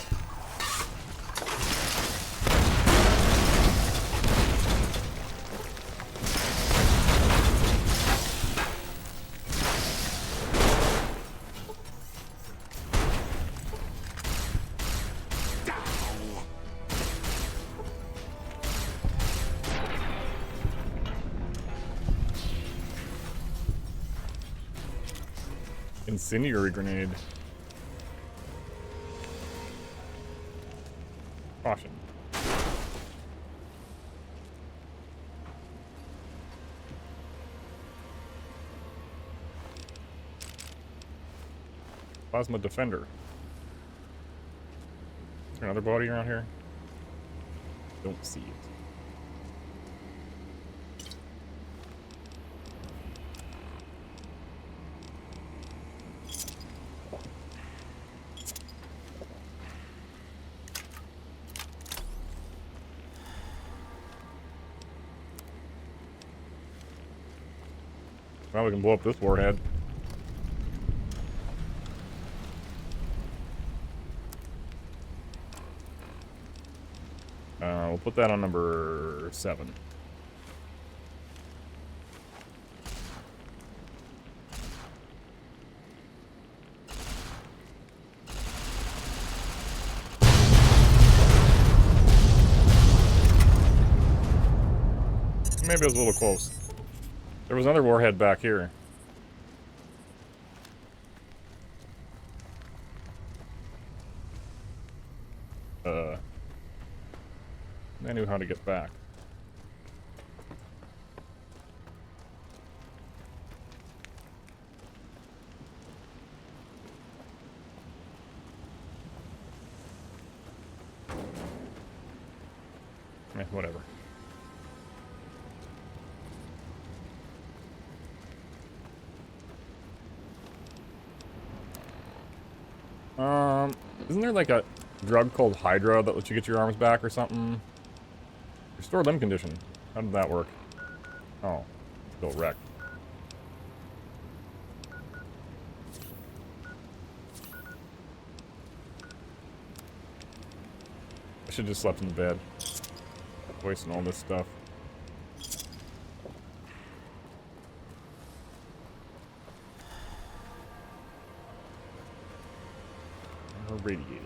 Incendiary grenade. Caution. Plasma defender. Is there another body around here? Don't see it. Well, we can blow up this warhead. We'll put that on number 7. Maybe I was a little close. There was another warhead back here. I knew how to get back. Whatever. Isn't there like a drug called Hydra that lets you get your arms back or something? Restore limb condition. How did that work? Oh, still wrecked. I should just slept in the bed. Wasting all this stuff. Radiated.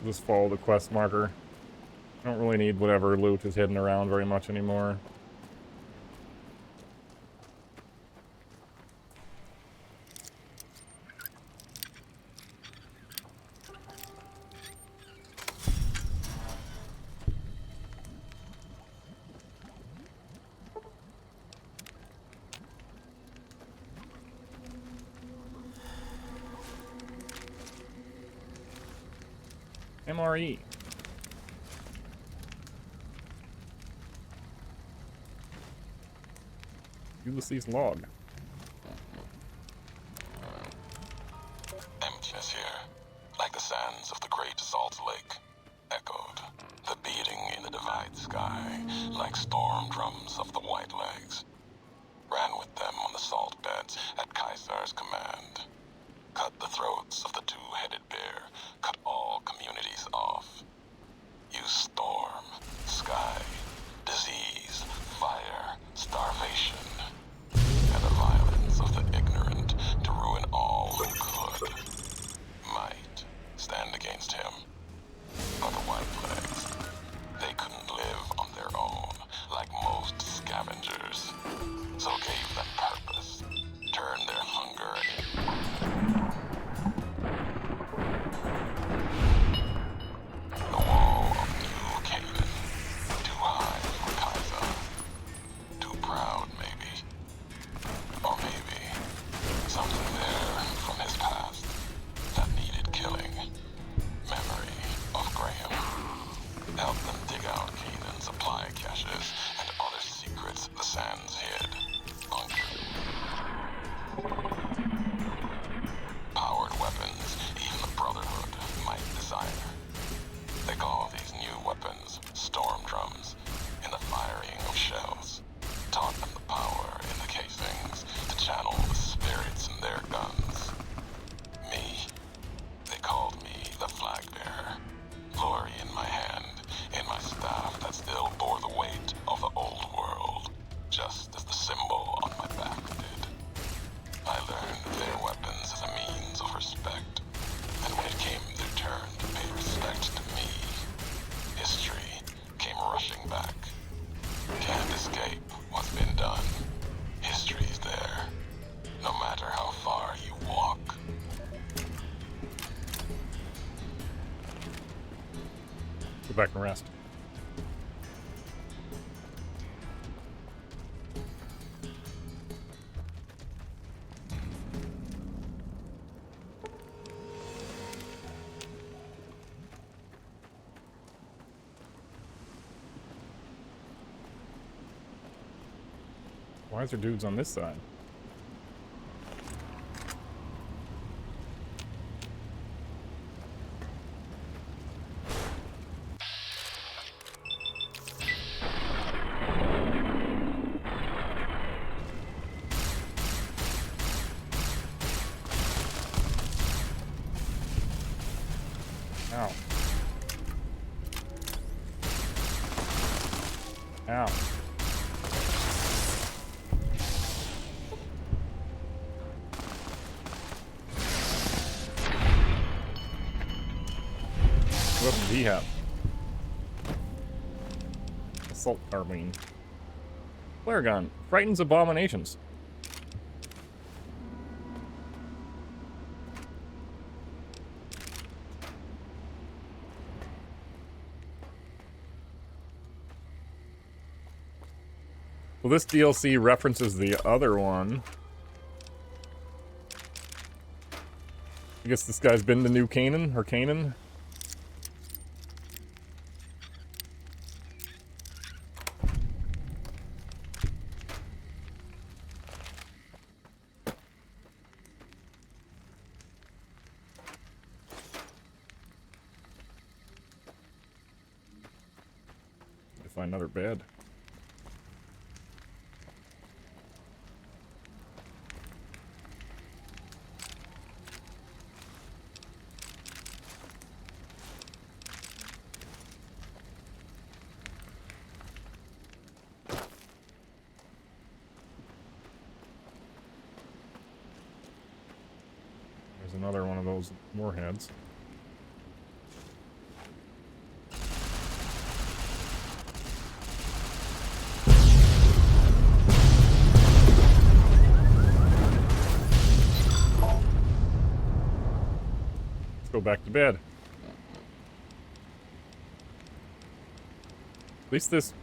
Just follow the quest marker. I don't really need whatever loot is hidden around very much anymore. MRE. Ulysses log. Emptiness here, like the sands of the great salt lake, echoed. The beating in the divide sky, like storm drums of the white legs. Ran with them on the salt beds at Caesar's command. Cut the throats of the two-headed bear, cut all communities off. Use storm, sky, disease, fire, starvation, and the violence of the ignorant to ruin all who could. Might stand against him. But the white-legs, they couldn't live on their own, like most scavengers. So gave them purpose, turned their hunger The wall of new bombs, storm drums, in the firing of shells. Taught them the power in the casings to channel the spirits in their guns. Me, they called me the flag bearer. Glory in my hand, in my staff that still bore the weight of the old world, just as the symbol on my back did. I learned their weapons as a means of respect, and when it came their turn to pay respect to me, history came rushing back. Can't escape what's been done. History's there, no matter how far you walk. Go back and rest. Why is there dudes on this side? Ow. Ow. What does he have? Assault carbine. Flare gun. Frightens abominations. Well, this DLC references the other one. I guess this guy's been to New Canaan, or Canaan. To find another bed. Another one of those warheads. Let's go back to bed. At least this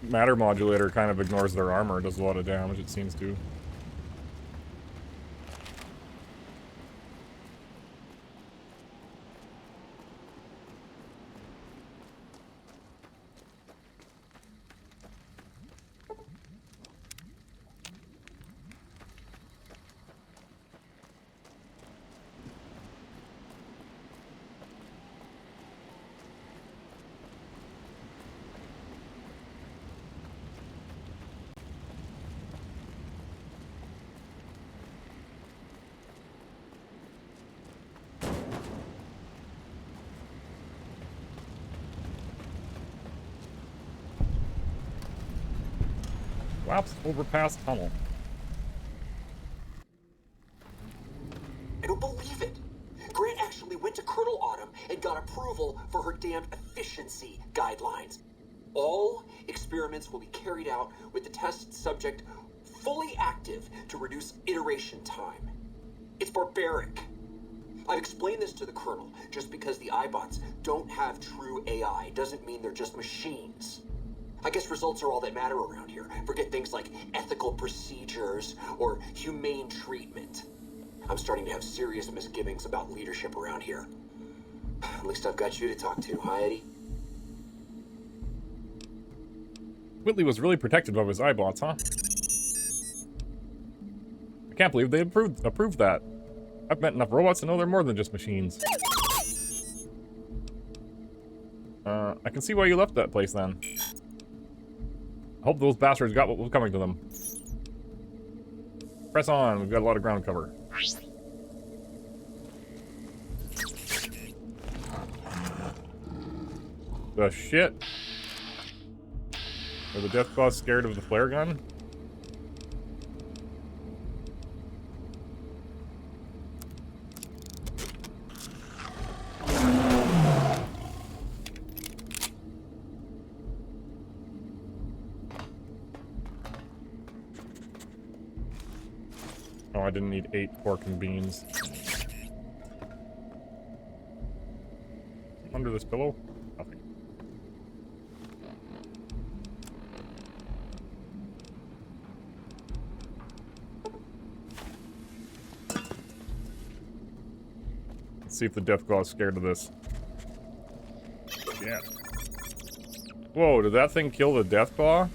matter modulator kind of ignores their armor. It does a lot of damage, it seems to. Collapsed overpass tunnel. I don't believe it. Grant actually went to Colonel Autumn and got approval for her damned efficiency guidelines. All experiments will be carried out with the test subject fully active to reduce iteration time. It's barbaric. I've explained this to the Colonel. Just because the iBots don't have true AI doesn't mean they're just machines. I guess results are all that matter around here. Forget things like ethical procedures or humane treatment. I'm starting to have serious misgivings about leadership around here. At least I've got you to talk to, huh, Eddie? Whitley was really protective of his iBots, huh? I can't believe they approved that. I've met enough robots to know they're more than just machines. I can see why you left that place then. I hope those bastards got what was coming to them. Press on, we've got a lot of ground cover. The shit? Are the Deathclaws scared of the flare gun? Oh, I didn't need 8 pork and beans. Under this pillow? Nothing. Let's see if the Deathclaw is scared of this. Yeah. Whoa, did that thing kill the Deathclaw?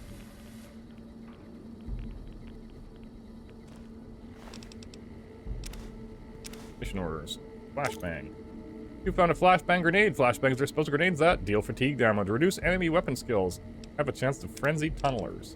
Mission orders. Flashbang. You found a flashbang grenade. Flashbangs are explosive grenades that deal fatigue damage, reduce enemy weapon skills, have a chance to frenzy tunnelers.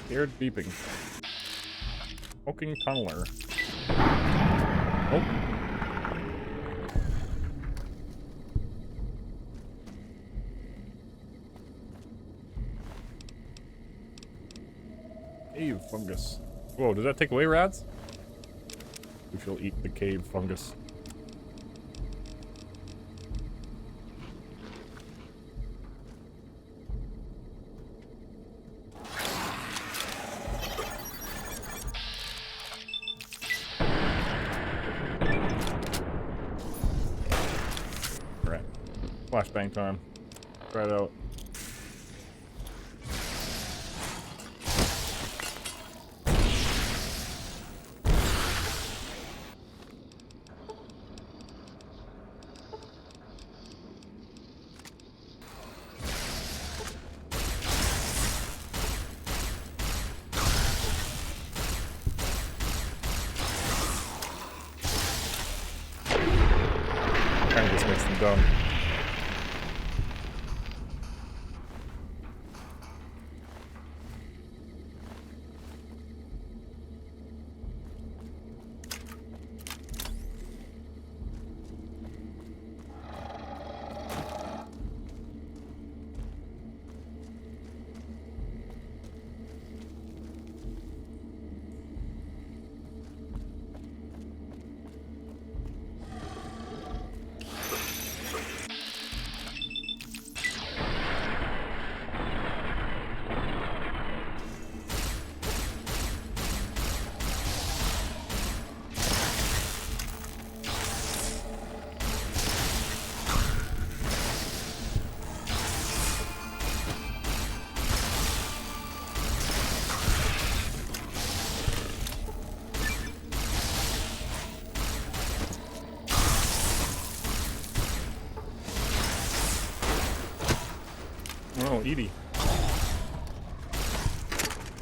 Scared beeping. Poking tunneler. Oh. Cave fungus. Whoa, does that take away rats? We shall eat the cave fungus. Flashbang time. Try it out. Kind of just makes them dumb. Oh, Edie.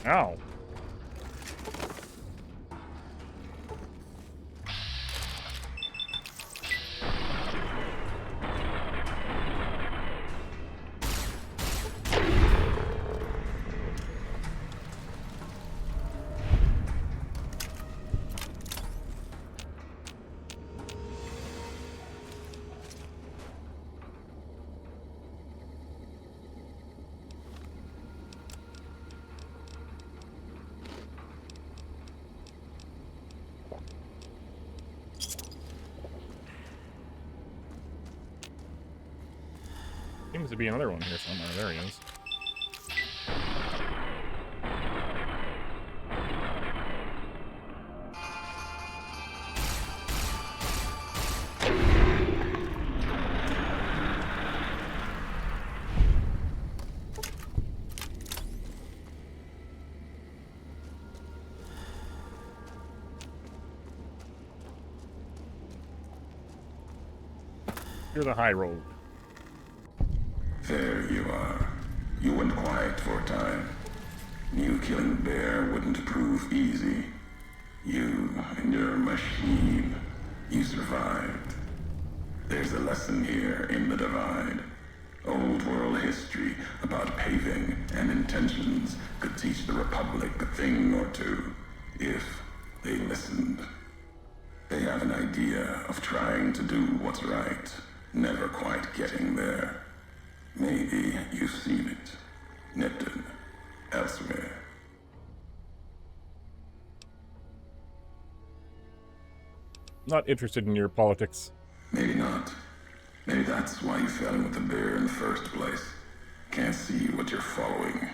Ow. Seems to be another one here somewhere. There he is. You're the high road. There you are. You went quiet for a time. Knew killing the bear wouldn't prove easy. You and your machine, you survived. There's a lesson here in the Divide. Old world history about paving and intentions could teach the Republic a thing or two, if they listened. They have an idea of trying to do what's right, never quite getting there. Maybe you've seen it, nipped it, elsewhere. Not interested in your politics. Maybe not. Maybe that's why you fell in with the bear in the first place. Can't see what you're following.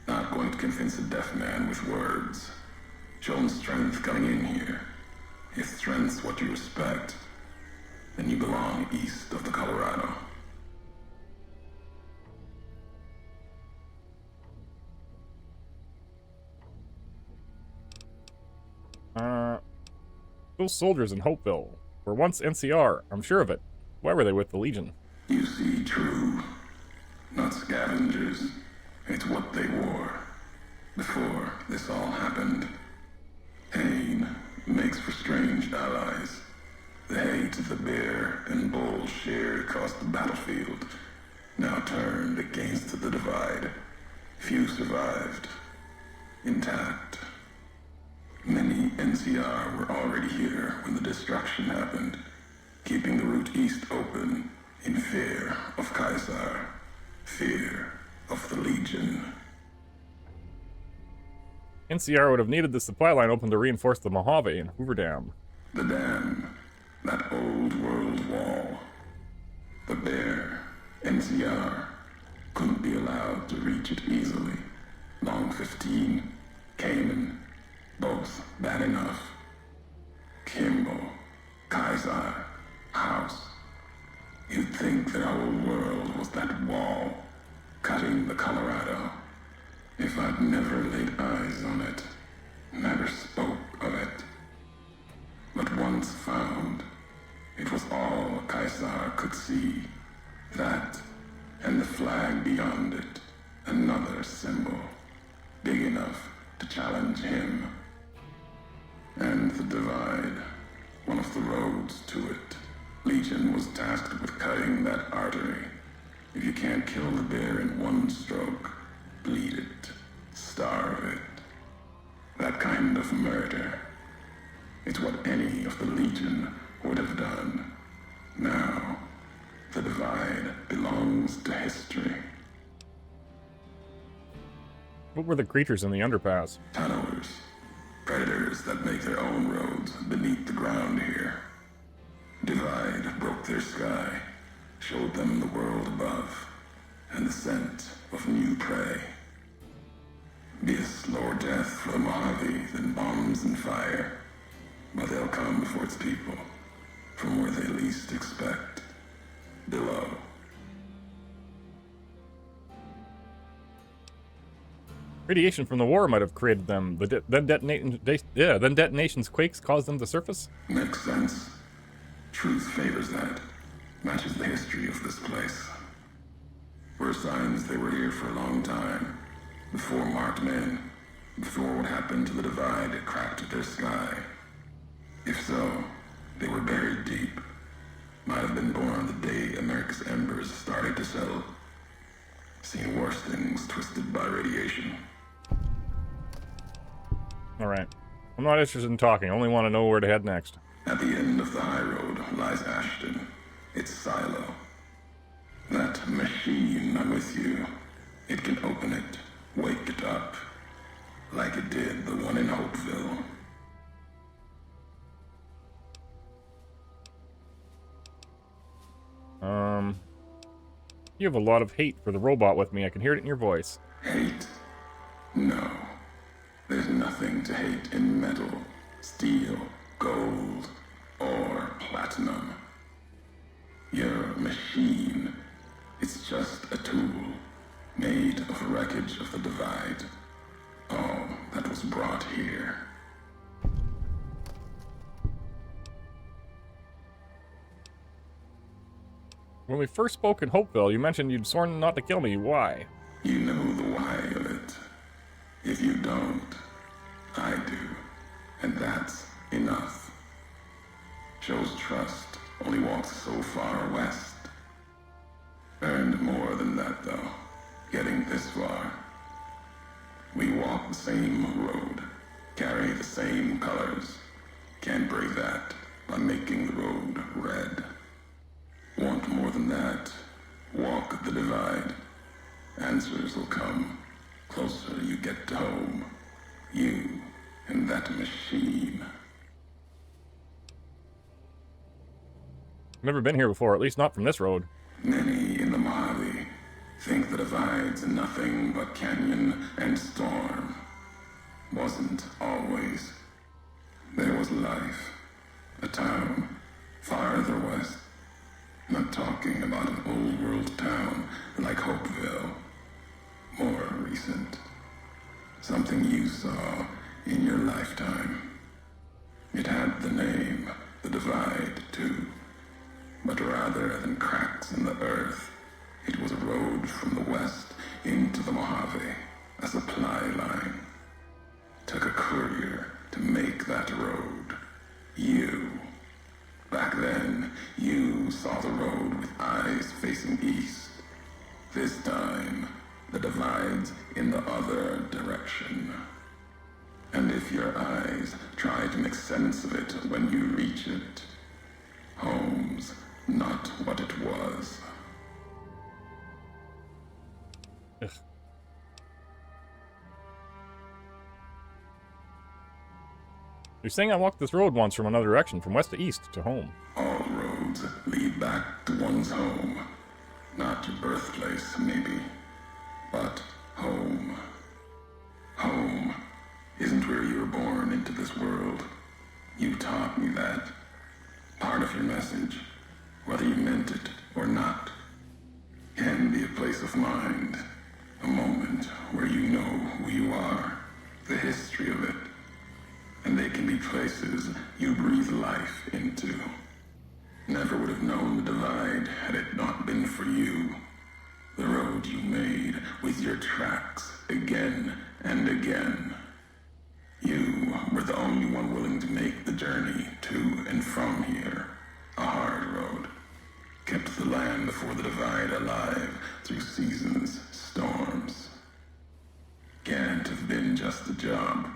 Not going to convince a deaf man with words. Shown strength coming in here. If strength's what you respect, then you belong east of the Colorado. Those soldiers in Hopeville were once NCR, I'm sure of it. Why were they with the Legion? You see, true. Not scavengers. It's what they wore. Before this all happened. Pain makes for strange allies. The hate the bear and bull shared across the battlefield now turned against the Divide. Few survived. Intact. Many NCR were already here when the destruction happened, keeping the route east open in fear of Caesar, fear of the Legion. NCR would have needed the supply line open to reinforce the Mojave and Hoover Dam. The dam, that old world wall. The bear, NCR, couldn't be allowed to reach it easily. Long 15, Cayman, both bad enough. Kimball, Kaiser, House. You'd think their whole world was that wall, cutting the Colorado. If I'd never laid eyes on it, never spoke of it. But once found, it was all Kaiser could see. That, and the flag beyond it, another symbol, big enough to challenge him. And the Divide, one of the roads to it. Legion was tasked with cutting that artery. If you can't kill the bear in one stroke, bleed it, starve it. That kind of murder. It's what any of the Legion would have done. Now, the Divide belongs to history. What were the creatures in the underpass? Tunnelers. Predators that make their own roads beneath the ground here. Divide broke their sky, showed them the world above, and the scent of new prey. Be a slower death for the Mojave than bombs and fire, but they'll come for its people, from where they least expect, below. Radiation from the war might have created them. Then detonation's quakes caused them to surface? Makes sense. Truth favors that. Matches the history of this place. Were signs they were here for a long time. Before marked men. Before what happened to the Divide cracked their sky. If so, they were buried deep. Might have been born the day America's embers started to settle. Seen worse things twisted by radiation. Alright. I'm not interested in talking. I only want to know where to head next. At the end of the high road lies Ashton. Its silo. That machine I'm with you. It can open it, wake it up. Like it did the one in Hopeville. You have a lot of hate for the robot with me. I can hear it in your voice. Hate? No. There's nothing to hate in metal, steel, gold, or platinum. Your machine. It's just a tool, made of wreckage of the Divide. All that was brought here. When we first spoke in Hopeville, you mentioned you'd sworn not to kill me. Why? You know the why of it. If you don't, I do. And that's enough. Shows trust only walks so far west. Earned more than that, though, getting this far. We walk the same road, carry the same colors. Can't break that by making the road red. Want more than that? Walk the divide. Answers will come. Closer you get to home. You and that machine. Never been here before, at least not from this road. Many in the Mojave think the divide's nothing but canyon and storm. Wasn't always. There was life. A town farther west. Not talking about an old world town like Hopeville. More recent. Something you saw in your lifetime. It had the name, the Divide, too. But rather than cracks in the earth, it was a road from the west into the Mojave, a supply line. Took a courier to make that road. You. Back then, you saw the road with eyes facing east. This time, the divide's in the other direction. And if your eyes try to make sense of it when you reach it, home's not what it was. Ugh. You're saying I walked this road once from another direction, from west to east, to home. All roads lead back to one's home. Not your birthplace, maybe, but home. Home isn't where you were born into this world. You taught me that. Part of your message, whether you meant it or not, can be a place of mind. A moment where you know who you are, the history of it. And they can be places you breathe life into. Never would have known the divide had it not been for you. The road you made with your tracks again and again. You were the only one willing to make the journey to and from here. A hard road. Kept the land before the divide alive through seasons, storms. Can't have been just a job.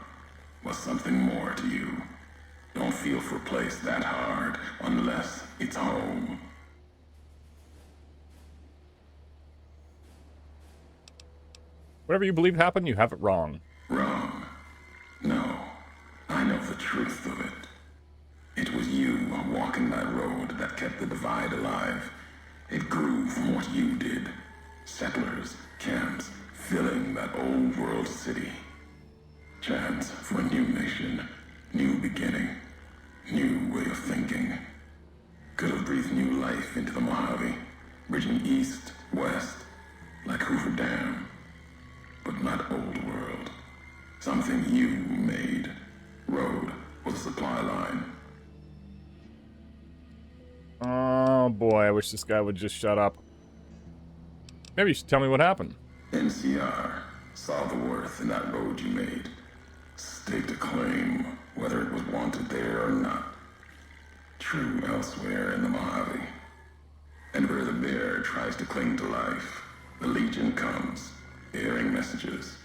Was something more to you. Don't feel for a place that hard unless it's home. Whatever you believe happened, you have it wrong. Wrong. No. I know the truth of it. It was you walking that road that kept the divide alive. It grew from what you did. Settlers, camps, filling that old world city. Chance for a new mission, new beginning, new way of thinking. Could have breathed new life into the Mojave, bridging east, west, like Hoover Dam. But not old world. Something you made. Road with a supply line. Oh boy, I wish this guy would just shut up. Maybe you should tell me what happened. NCR saw the worth in that road you made. Staked a claim, whether it was wanted there or not. True elsewhere in the Mojave. And where the bear tries to cling to life, the Legion comes, bearing messages.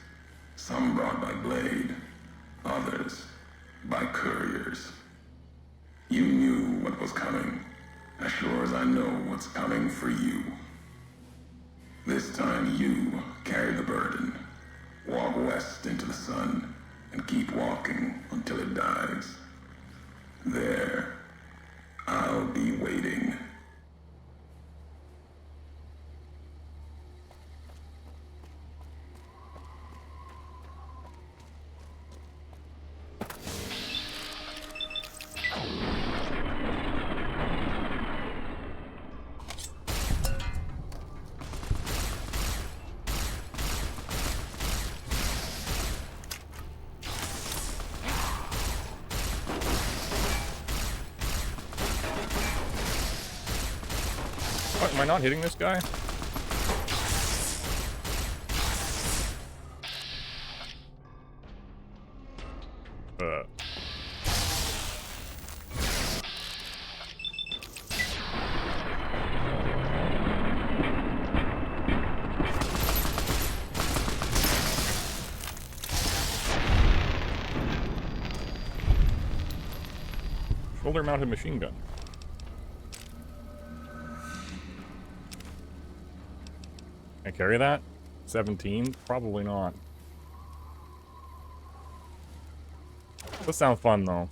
Some brought by blade, others by couriers. You knew what was coming, as sure as I know what's coming for you. This time you carry the burden. Walk west into the sun, and keep walking until it dies. There, I'll be waiting. What, am I not hitting this guy? Shoulder-mounted machine gun. Can I carry that? 17? Probably not. This sounds fun, though.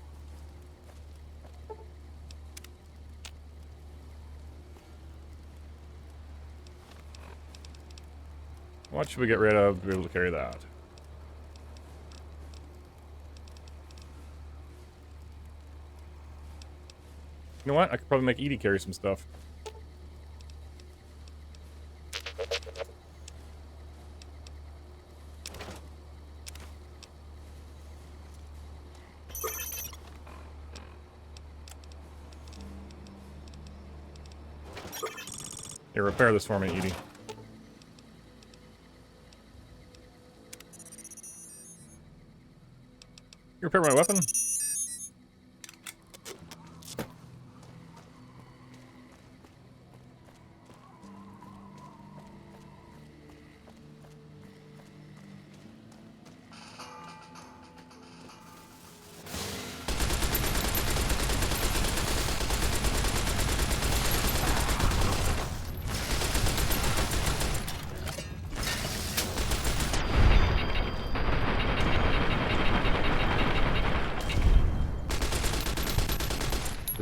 What should we get rid of to be able to carry that? You know what? I could probably make Edie carry some stuff. Here, repair this for me, Edie. You repair my weapon?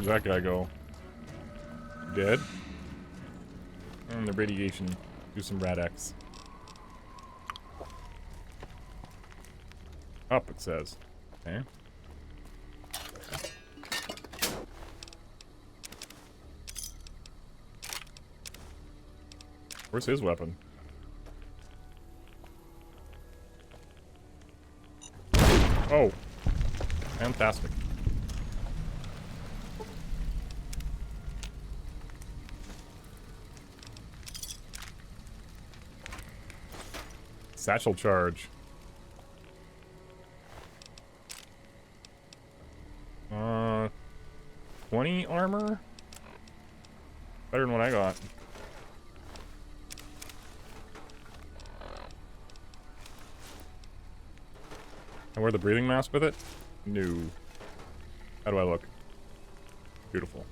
Where'd that guy go? Dead? And the radiation. Do some Rad-X. Up, it says. Okay. Where's his weapon? Oh. Fantastic. Satchel charge. 20 armor? Better than what I got. I wear the breathing mask with it? No. How do I look? Beautiful.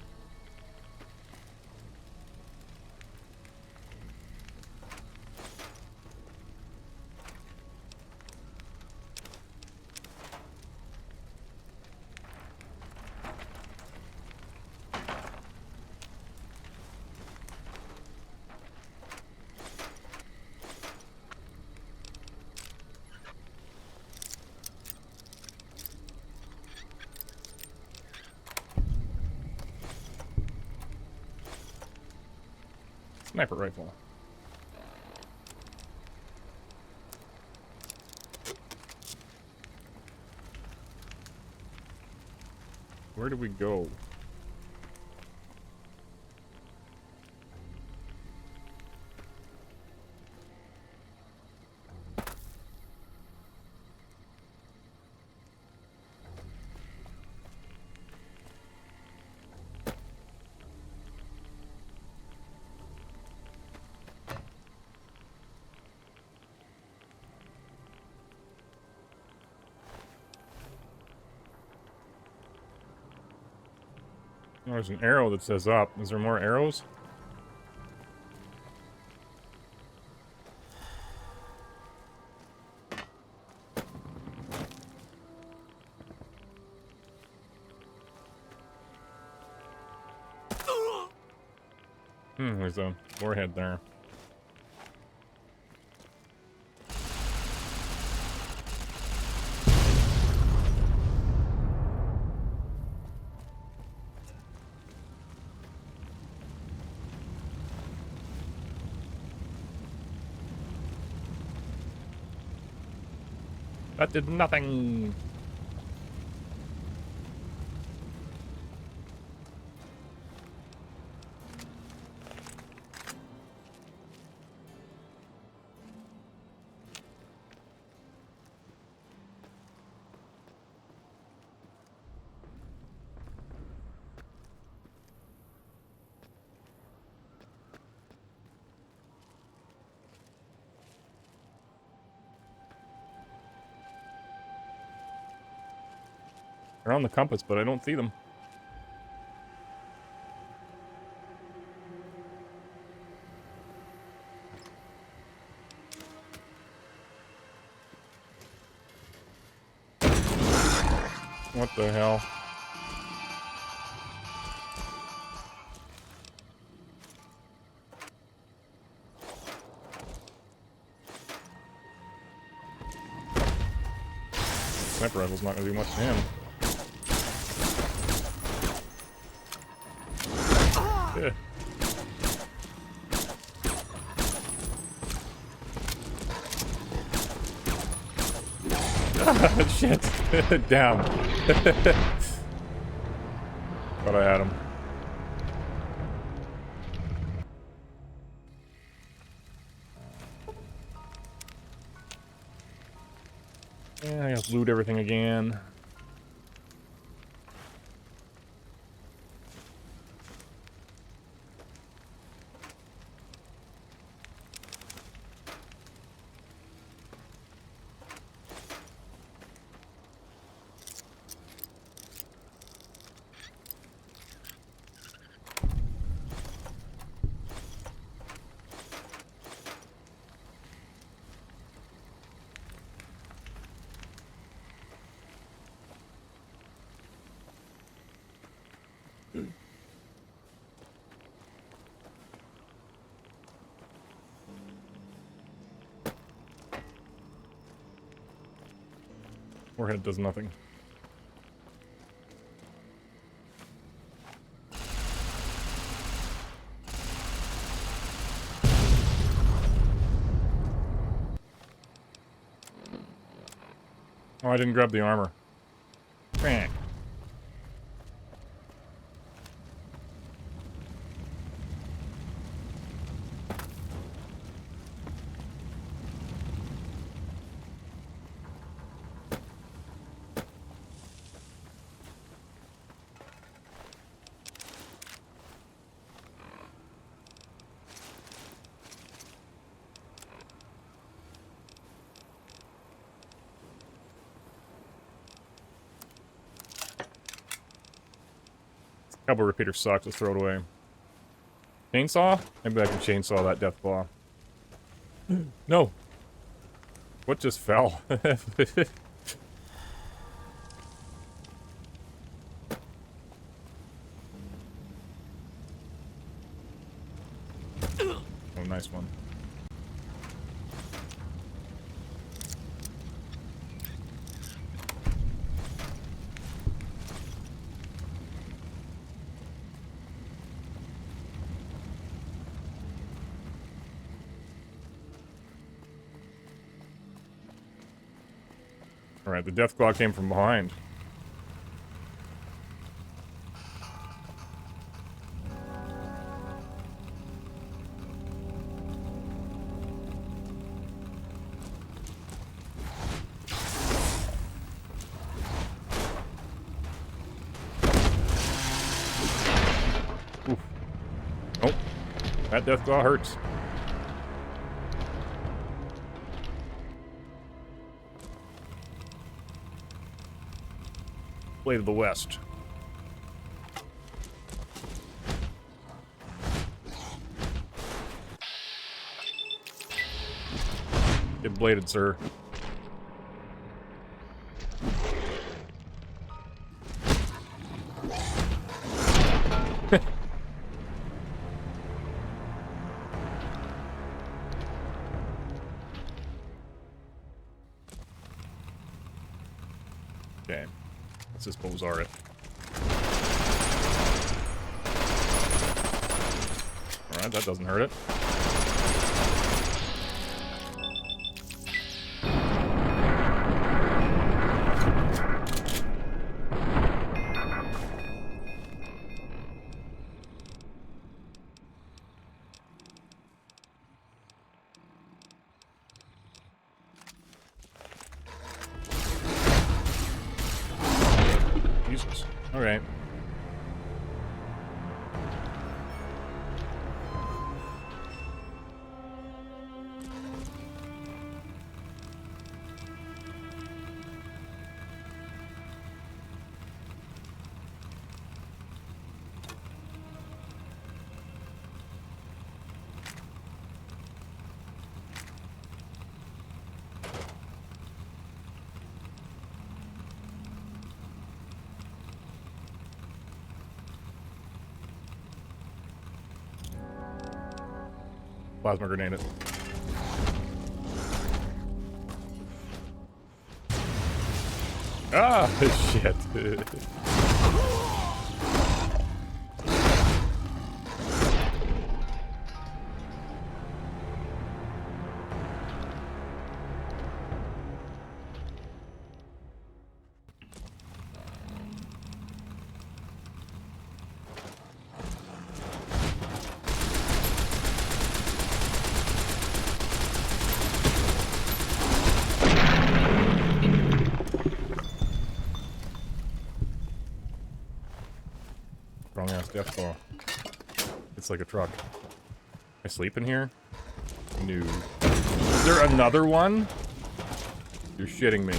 Sniper rifle. Where do we go? Oh, there's an arrow that says up. Is there more arrows? There's a warhead there. That did nothing. They're on the compass, but I don't see them. What the hell? Sniper rifle's not gonna do much to him. Yeah. Shit. Down. Thought I had him. Yeah, I gotta loot everything again. Warhead does nothing. Oh, I didn't grab the armor. Bang. Cowboy repeater sucks, let's throw it away. Chainsaw? Maybe I can chainsaw that deathclaw. No! What just fell? Oh, nice one. Alright, the deathclaw came from behind. Oof. Oh, that deathclaw hurts. Blade of the West. Get bladed, sir. Okay. Let's just Bozar it. Alright, that doesn't hurt it. Jesus. Alright. plasma grenade it. Ah, shit. Wrong ass death ball. It's like a truck. I sleep in here? No. Is there another one? You're shitting me.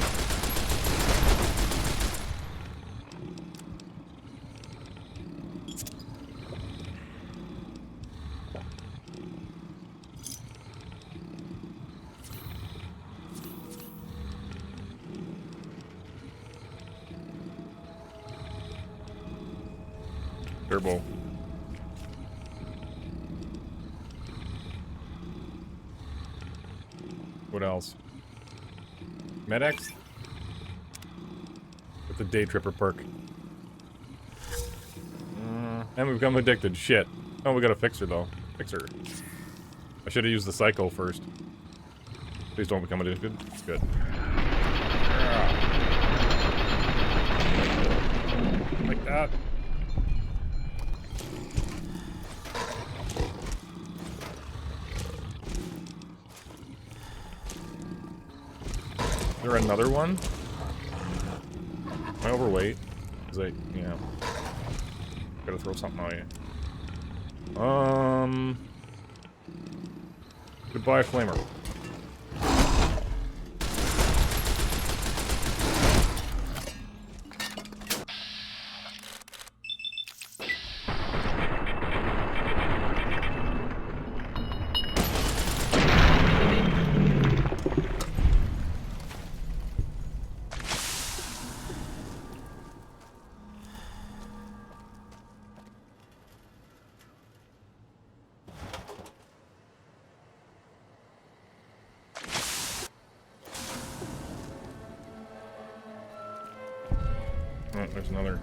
Turbo. What else? Med-X? With the day tripper perk. And we become addicted. Shit. Oh, we gotta fix her though. Fix her. I should have used the psycho first. Please don't become addicted. It's good. Like that. Is there another one? Am I overweight? Is I, yeah. Gotta throw something at you. Goodbye, flamer. Oh, there's another.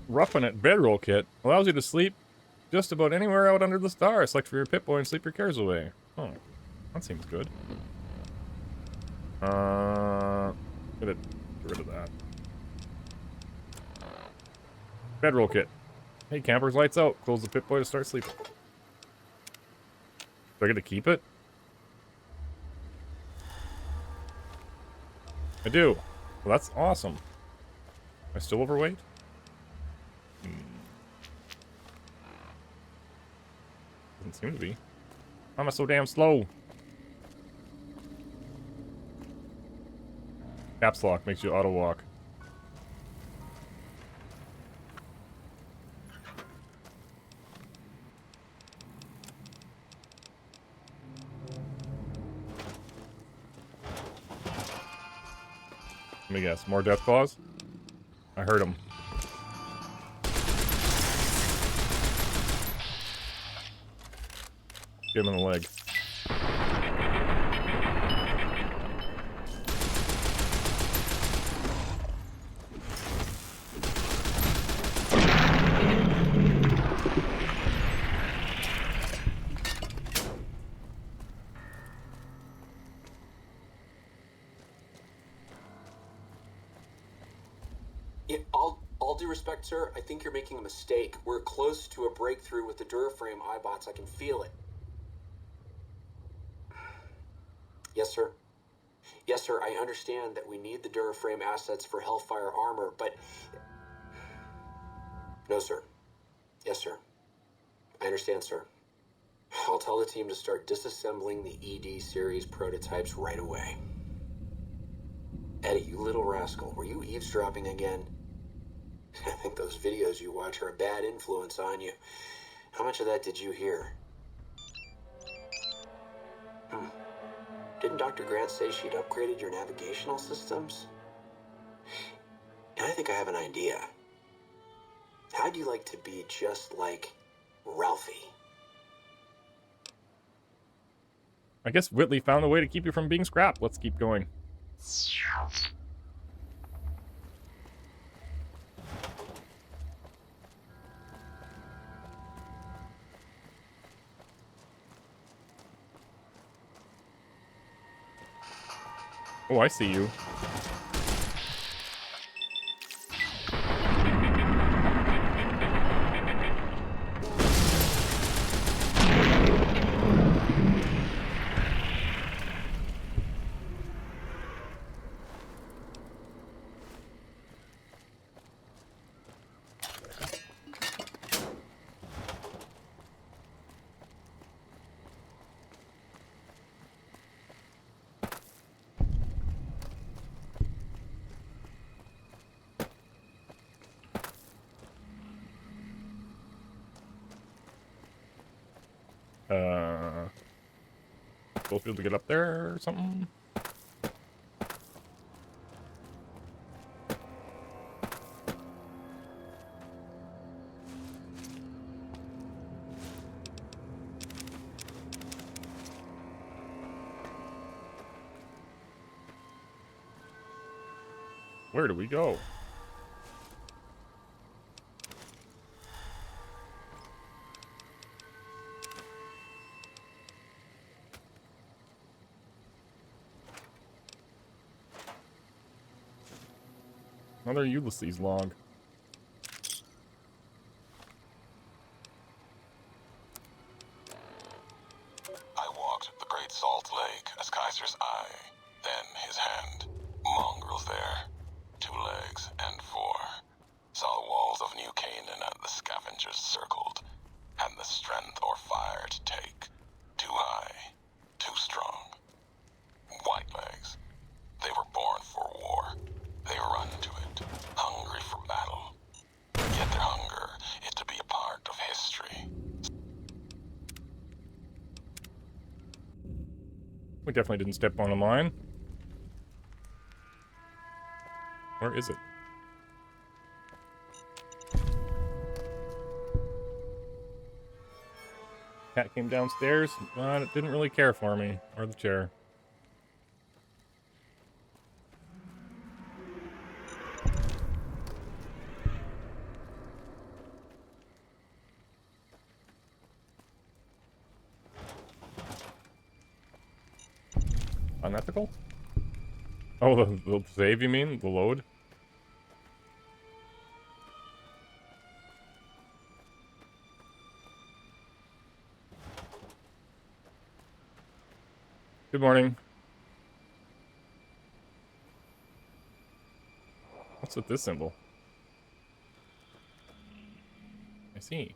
Roughing It bedroll kit allows you to sleep just about anywhere out under the stars. Select for your Pip-Boy and sleep your cares away. Oh, that seems good. Get rid of that. Bedroll kit. Hey, campers, lights out. Close the Pip-Boy to start sleeping. Do I get to keep it? I do. Well, that's awesome. Am I still overweight? Doesn't seem to be. Why am I so damn slow? Caps lock makes you auto walk. Let me guess. More death claws? I heard him. Get him in the leg. Yeah, all due respect, sir, I think you're making a mistake. We're close to a breakthrough with the Duraframe iBots. I can feel it. Yes, sir. Yes, sir, I understand that we need the Duraframe assets for Hellfire armor, but... No, sir. Yes, sir. I understand, sir. I'll tell the team to start disassembling the ED series prototypes right away. Eddie, you little rascal, were you eavesdropping again? I think those videos you watch are a bad influence on you. How much of that did you hear? Didn't Dr. Grant say she'd upgraded your navigational systems? And I think I have an idea. How'd you like to be just like Ralphie? I guess Whitley found a way to keep you from being scrapped. Let's keep going. Oh, I see you. Supposed to be able to get up there or something? Where do we go? Another Ulysses log. I walked the Great Salt Lake as Kaiser's eye, then his hand. Mongrels there. 2 legs and 4. Saw walls of New Canaan and the scavengers circled. Had the strength or fire to take. Too high. Too strong. White legs. They were born for war. They run to it, hungry for battle. Yet their hunger is to be a part of history. We definitely didn't step on a mine. Where is it? Cat came downstairs, but it didn't really care for me, or the chair. Unethical? Oh, the save, you mean? The load? Good morning. What's with this symbol? I see.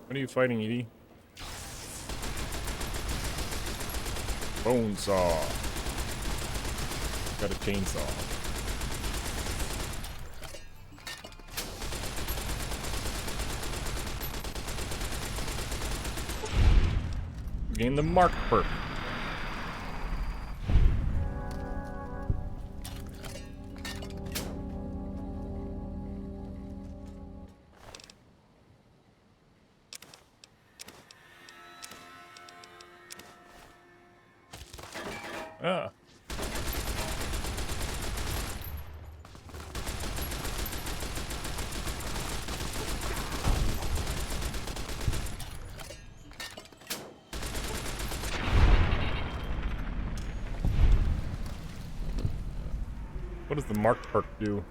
What are you fighting, Edie? Bone saw. Got a chainsaw. Gain the mark perk. Ah. What does the mark perk do?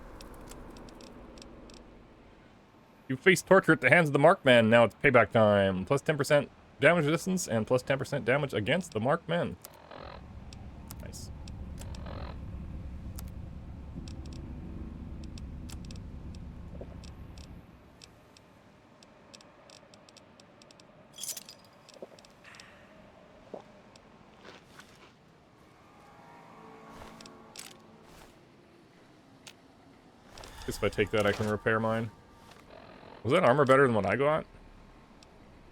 You face torture at the hands of the Markman. Now it's payback time. Plus 10% damage resistance and plus 10% damage against the Markman. Nice. Guess if I take that, I can repair mine. Was that armor better than what I got?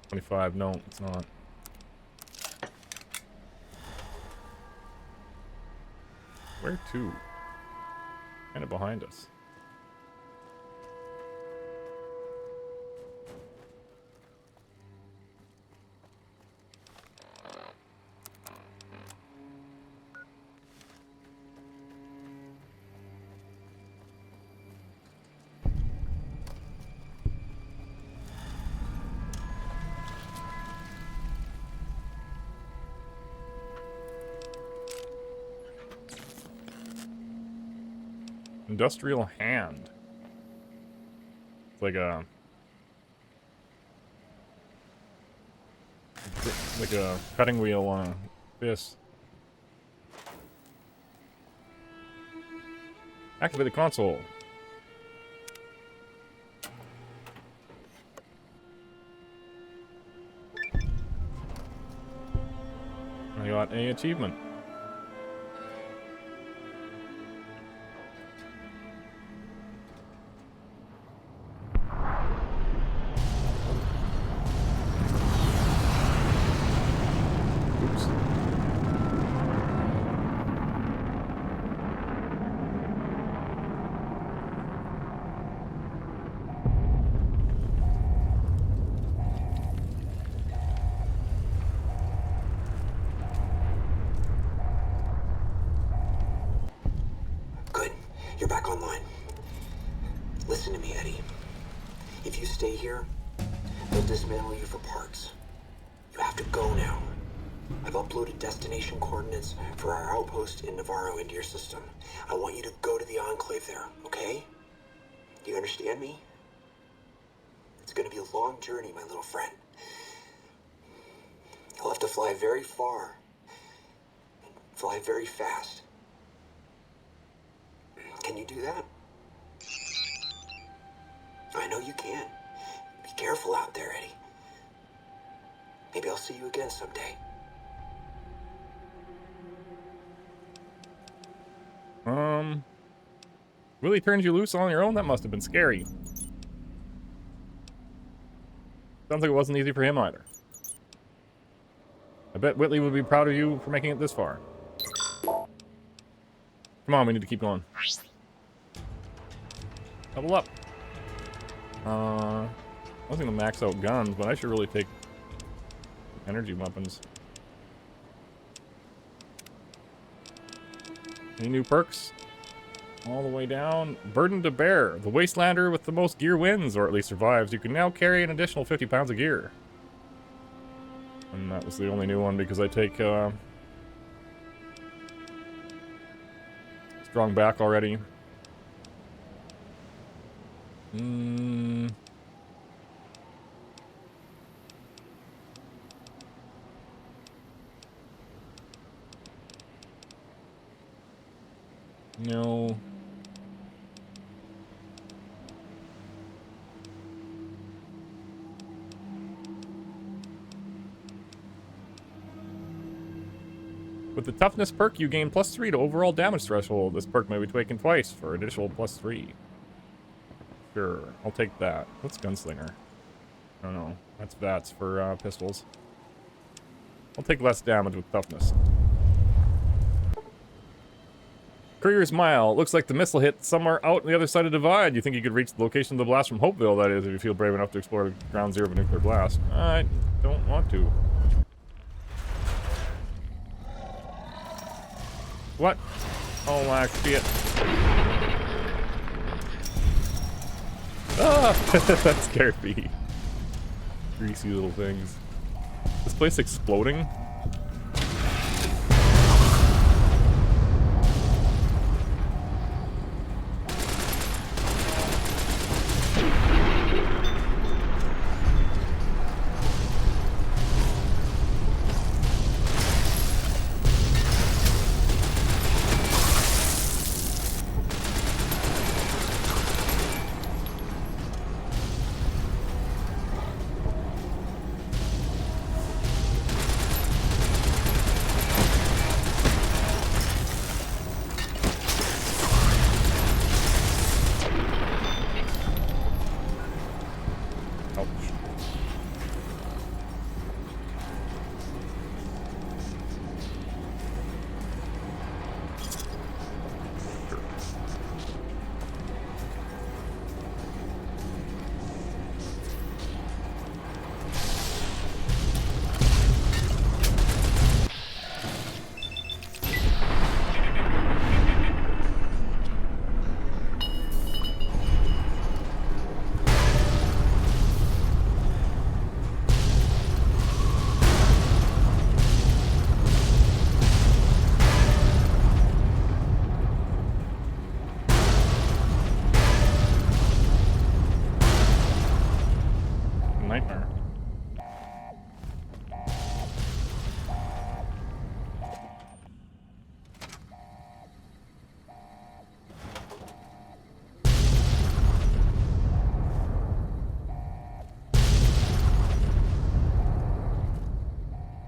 25. No, it's not. Where to? Kind of behind us. Industrial hand. It's like a cutting wheel on a fist. Activate the console. I got an achievement. You're back online. Listen to me, Eddie. If you stay here, they'll dismantle you for parts. You have to go now. I've uploaded destination coordinates for our outpost in Navarro into your system. I want you to go to the Enclave there, okay? Do you understand me? It's gonna be a long journey, my little friend. You'll have to fly very far. And fly very fast. Can you do that? I know you can. Be careful out there, Eddie. Maybe I'll see you again someday. Willie turned you loose on your own? That must have been scary. Sounds like it wasn't easy for him either. I bet Whitley would be proud of you for making it this far. Come on, we need to keep going. Level up. I was gonna max out guns, but I should really take energy weapons. Any new perks? All the way down. Burden to bear. The Wastelander with the most gear wins, or at least survives. You can now carry an additional 50 pounds of gear. And that was the only new one because I take strong back already. No. With the toughness perk, you gain +3 to overall damage threshold. This perk may be taken twice for additional +3. Sure, I'll take that. What's Gunslinger? I don't know. That's VATS for pistols. I'll take less damage with toughness. Courier's Mile. Looks like the missile hit somewhere out on the other side of the divide. You think you could reach the location of the blast from Hopeville, that is, if you feel brave enough to explore the ground zero of a nuclear blast. I don't want to. What? Oh my shit. Ah! That scared me. Greasy little things. This place exploding?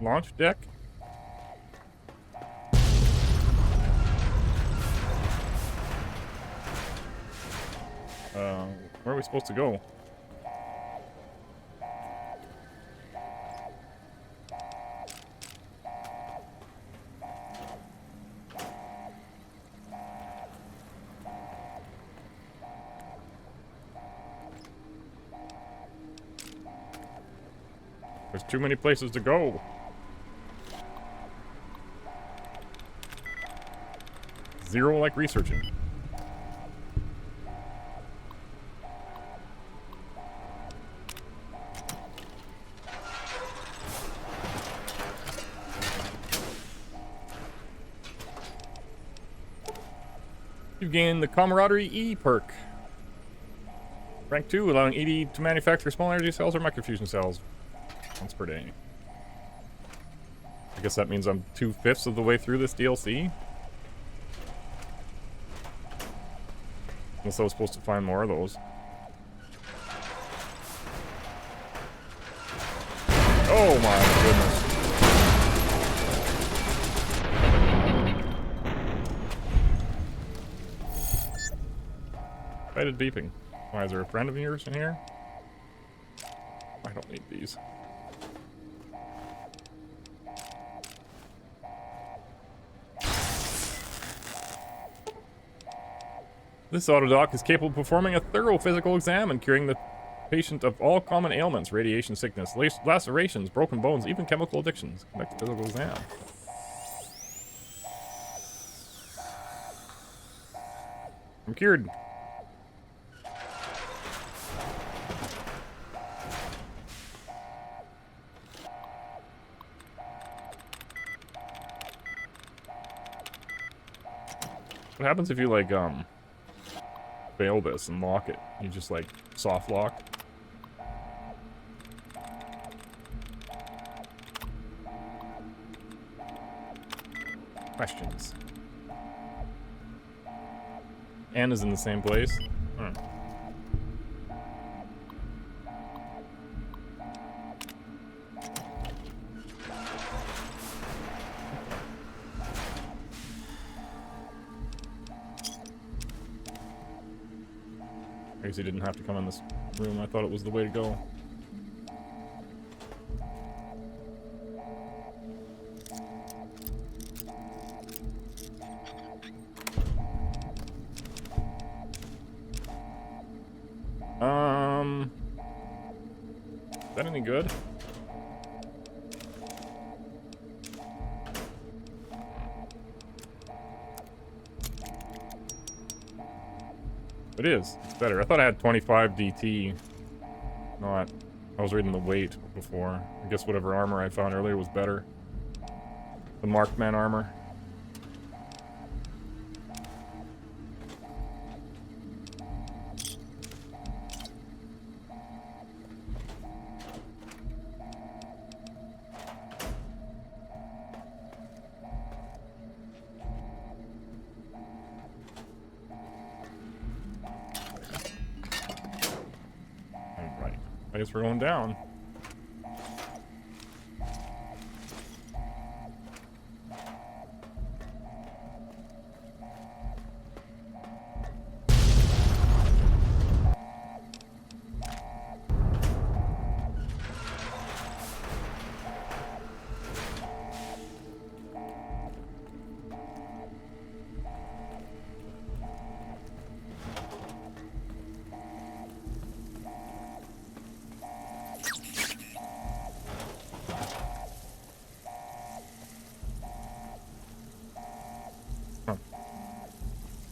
launch deck? Where are we supposed to go? There's too many places to go. Zero like researching. You've gained the Camaraderie E perk. Rank 2, allowing ED to manufacture small energy cells or microfusion cells once per day. I guess that means I'm 2/5 of the way through this DLC. Unless I was supposed to find more of those. Oh my goodness. Excited beeping. Why, is there a friend of yours in here? I don't need these. This autodoc is capable of performing a thorough physical exam and curing the patient of all common ailments, radiation sickness, lacerations, broken bones, even chemical addictions. Conduct a physical exam. I'm cured. What happens if you, like, fail this and lock it? You just, like, soft lock? Questions. Anne is in the same place. I guess he didn't have to come in this room. I thought it was the way to go. Is that any good? It is. It's better. I thought I had 25 DT. Not. I was reading the weight before. I guess whatever armor I found earlier was better. The Markman armor. I guess we're going down.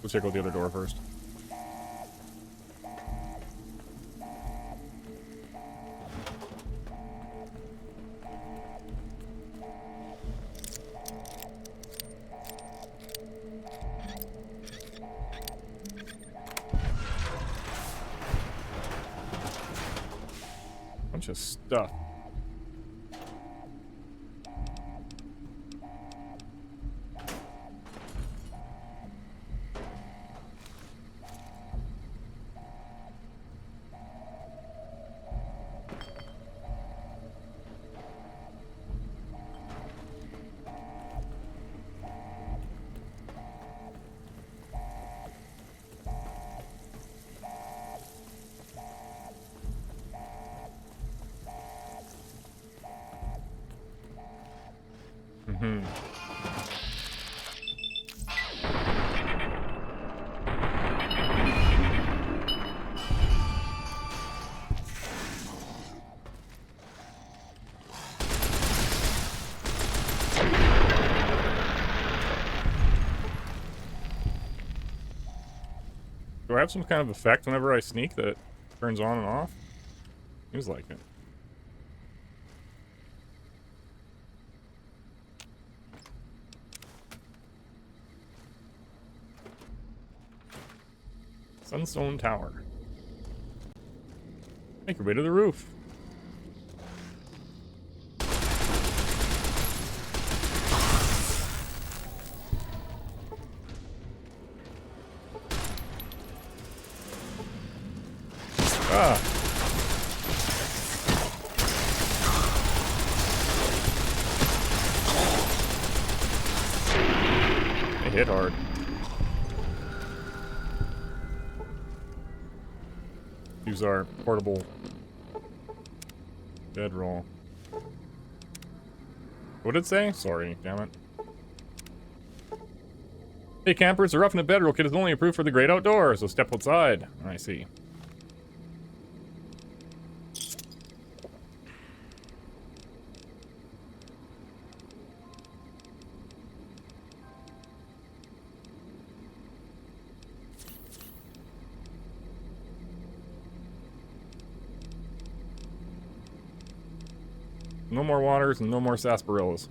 Let's check out the other door first. Bunch of stuff. Mm-hmm. Do I have some kind of effect whenever I sneak that it turns on and off? Seems like it. Sunstone Tower. Make your way to the roof. Ah. They hit hard. Use our portable bedroll. What did it say? Sorry, damn it. Hey campers, the rough in the bedroll kit is only approved for the great outdoors, so step outside. I see. No more waters and no more sarsaparillas.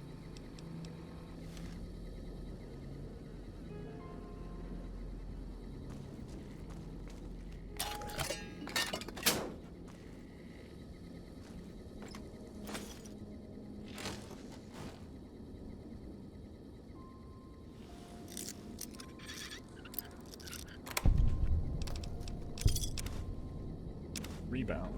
Rebound.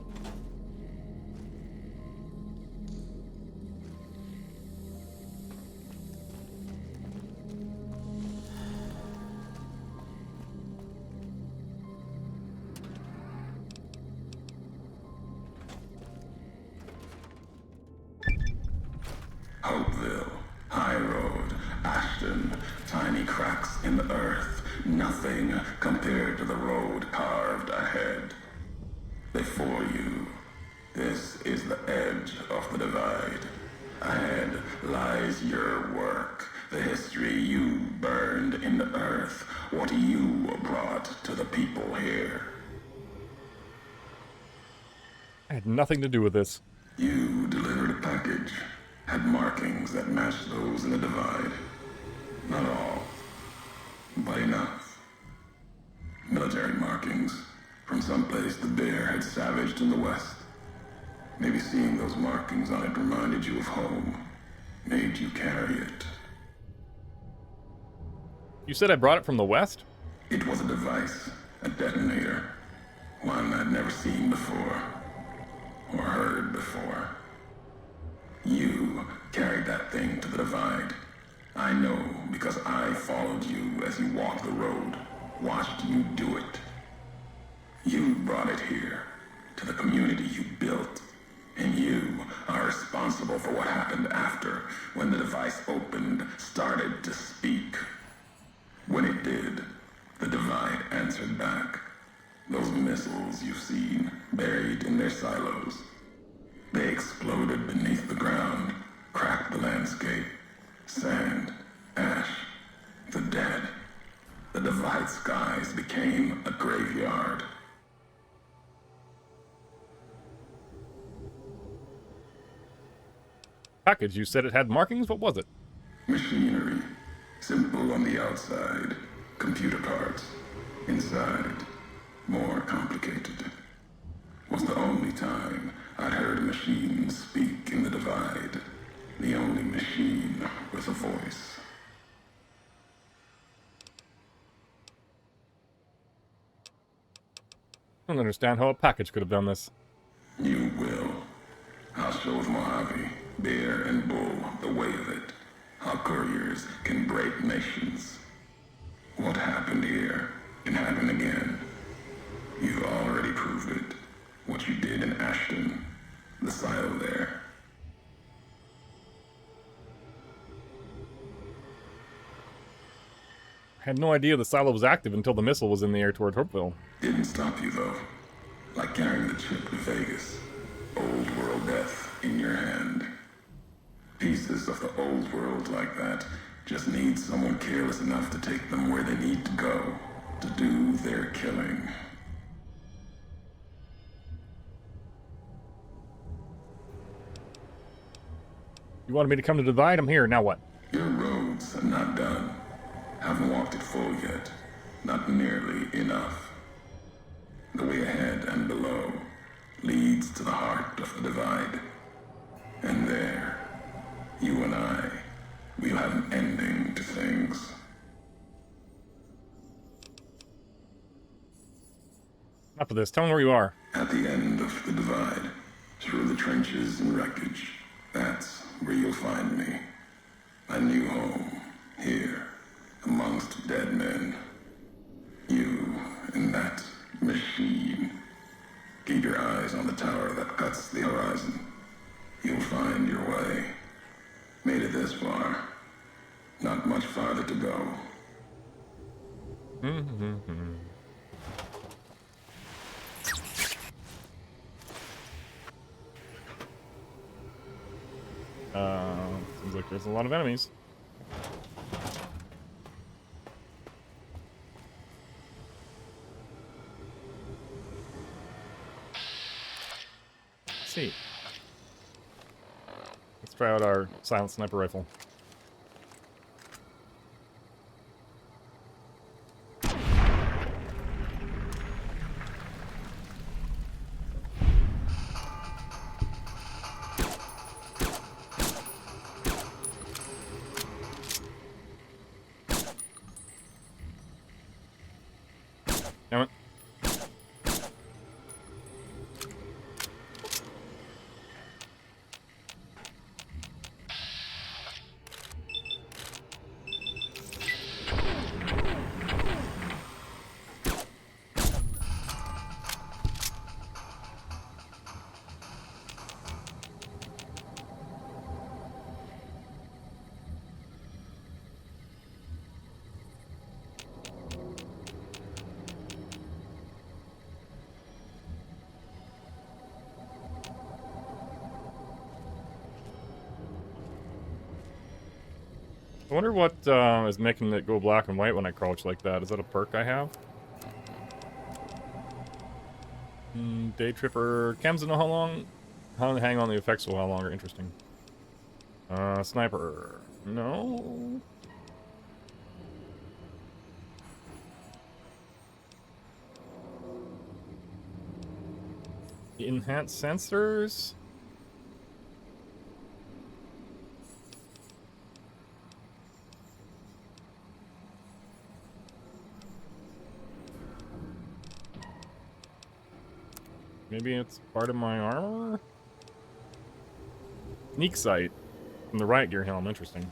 Hopeville, High Road, Ashton, tiny cracks in the earth, nothing compared to the road carved ahead. Before you, this is the edge of the divide. Ahead lies your work, the history you burned in the earth, what you brought to the people here. I had nothing to do with this. You delivered a package. Had markings that matched those in the divide. Not all, but enough. Military markings from someplace the bear had savaged in the west. Maybe seeing those markings on it reminded you of home, made you carry it. You said I brought it from the west? It was a device, a detonator, one I'd never seen before, or heard before. You carried that thing to the divide. I know because I followed you as you walked the road, watched you do it. You brought it here, to the community you built, and you are responsible for what happened after, when the device opened, started to speak. When it did, the divide answered back. Those missiles you've seen, buried in their silos. They exploded beneath the ground, cracked the landscape. Sand, ash, the dead. The divide skies became a graveyard. Package, you said it had markings? What was it? Machinery. Simple on the outside. Computer parts. Inside. More complicated. Was the only time I'd heard a machine speak in the divide. The only machine with a voice. I don't understand how a package could have done this. You will. I'll show with Mojave, Bear, and Bull the way of it. How couriers can break nations. What happened here can happen again. You've already proved it. What you did in Ashton, the silo there. I had no idea the silo was active until the missile was in the air toward Hopeville. Didn't stop you, though. Like carrying the chip to Vegas. Old world death in your hand. Pieces of the old world like that just need someone careless enough to take them where they need to go to do their killing. You wanted me to come to Divide? I'm here. Now what? Your roads are not done. Haven't walked it full yet. Not nearly enough. The way ahead and below leads to the heart of the Divide. And there, you and I, we'll have an ending to things. Enough of this. Tell me where you are. At the end of the Divide, through the trenches and wreckage, that's where you'll find me. A new home, here, amongst dead men. You and that machine. Keep your eyes on the tower that cuts the horizon. You'll find your way. Made it this far. Not much farther to go. Seems like there's a lot of enemies. Let's see. Let's try out our silent sniper rifle. Damn it. I wonder what is making it go black and white when I crouch like that. Is that a perk I have? Day Tripper. Chems to know how long? Hang on the effects a while longer. Interesting. Sniper. No. Enhanced sensors. Maybe it's part of my armor? Sneak sight from the riot gear helm. Interesting.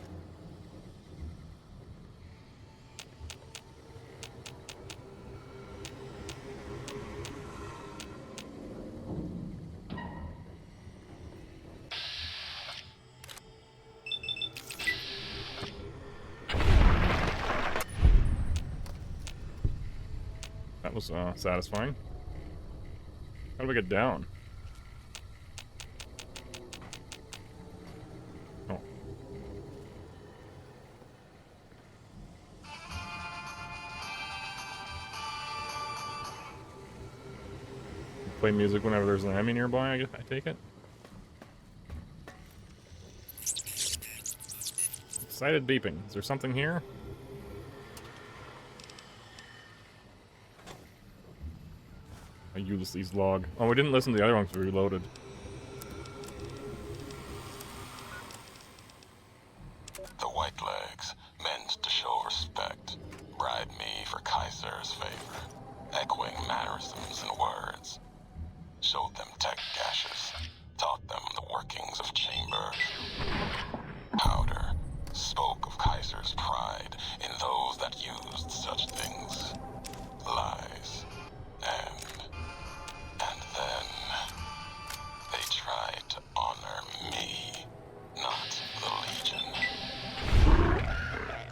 That was satisfying. How do we get down? Oh. Play music whenever there's an enemy nearby, I take it. Excited beeping. Is there something here? Ulysses log. Oh, we didn't listen to the other one because we reloaded. The Whitelegs meant to show respect, bribe me for Kaiser's favor, echoing mannerisms and words. Showed them tech caches, taught them the workings of chambers. Powder spoke of Kaiser's pride in those that used such things. Lies. And then they tried to honor me, not the Legion.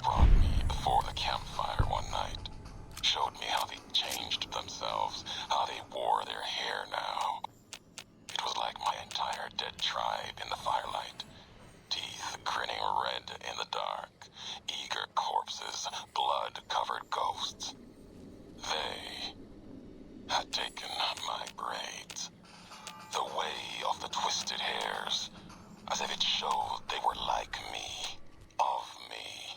Brought me before the campfire one dead in the dark, eager corpses, blood-covered ghosts. They had taken my braids, the way of the twisted hairs, as if it showed they were like me, of me,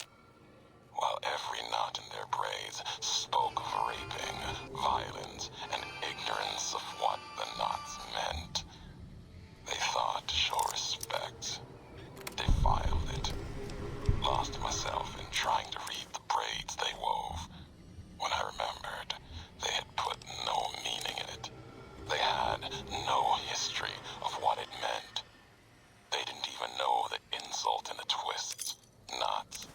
while every knot in their braids spoke of raping, violence, and ignorance of what the knots meant. They thought to show respect. Defiled it. Lost myself in trying to read the braids they wove. When I remembered, they had put no meaning in it. They had no history of what it meant. They didn't even know the insult in the twists, knots.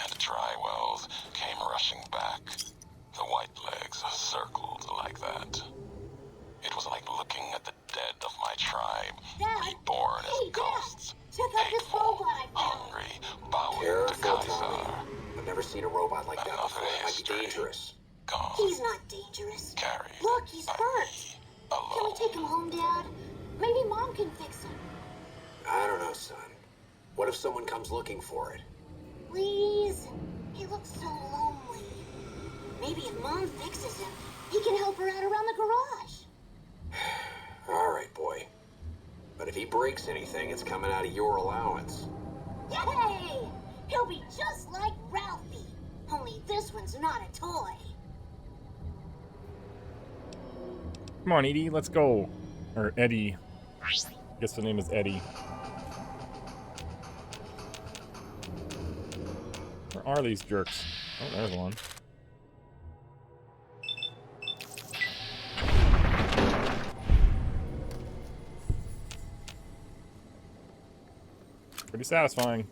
And the dry wells came rushing back. The white legs circled like that. It was like looking at the dead of my tribe, reborn as ghosts. Hateful, hungry, bowing to Caesar. I've never seen a robot like that before. It might be dangerous. Gone. He's not dangerous. Carried. Look, he's hurt. Can we take him home, Dad? Maybe Mom can fix him. I don't know, son. What if someone comes looking for it? Please? He looks so lonely. Maybe if Mom fixes him, he can help her out around the garage. All right, boy. But if he breaks anything, it's coming out of your allowance. Yay! He'll be just like Ralphie. Only this one's not a toy. Come on, Edie, let's go. Or Eddie. I guess the name is Eddie. Where are these jerks? Oh, there's one. Pretty satisfying.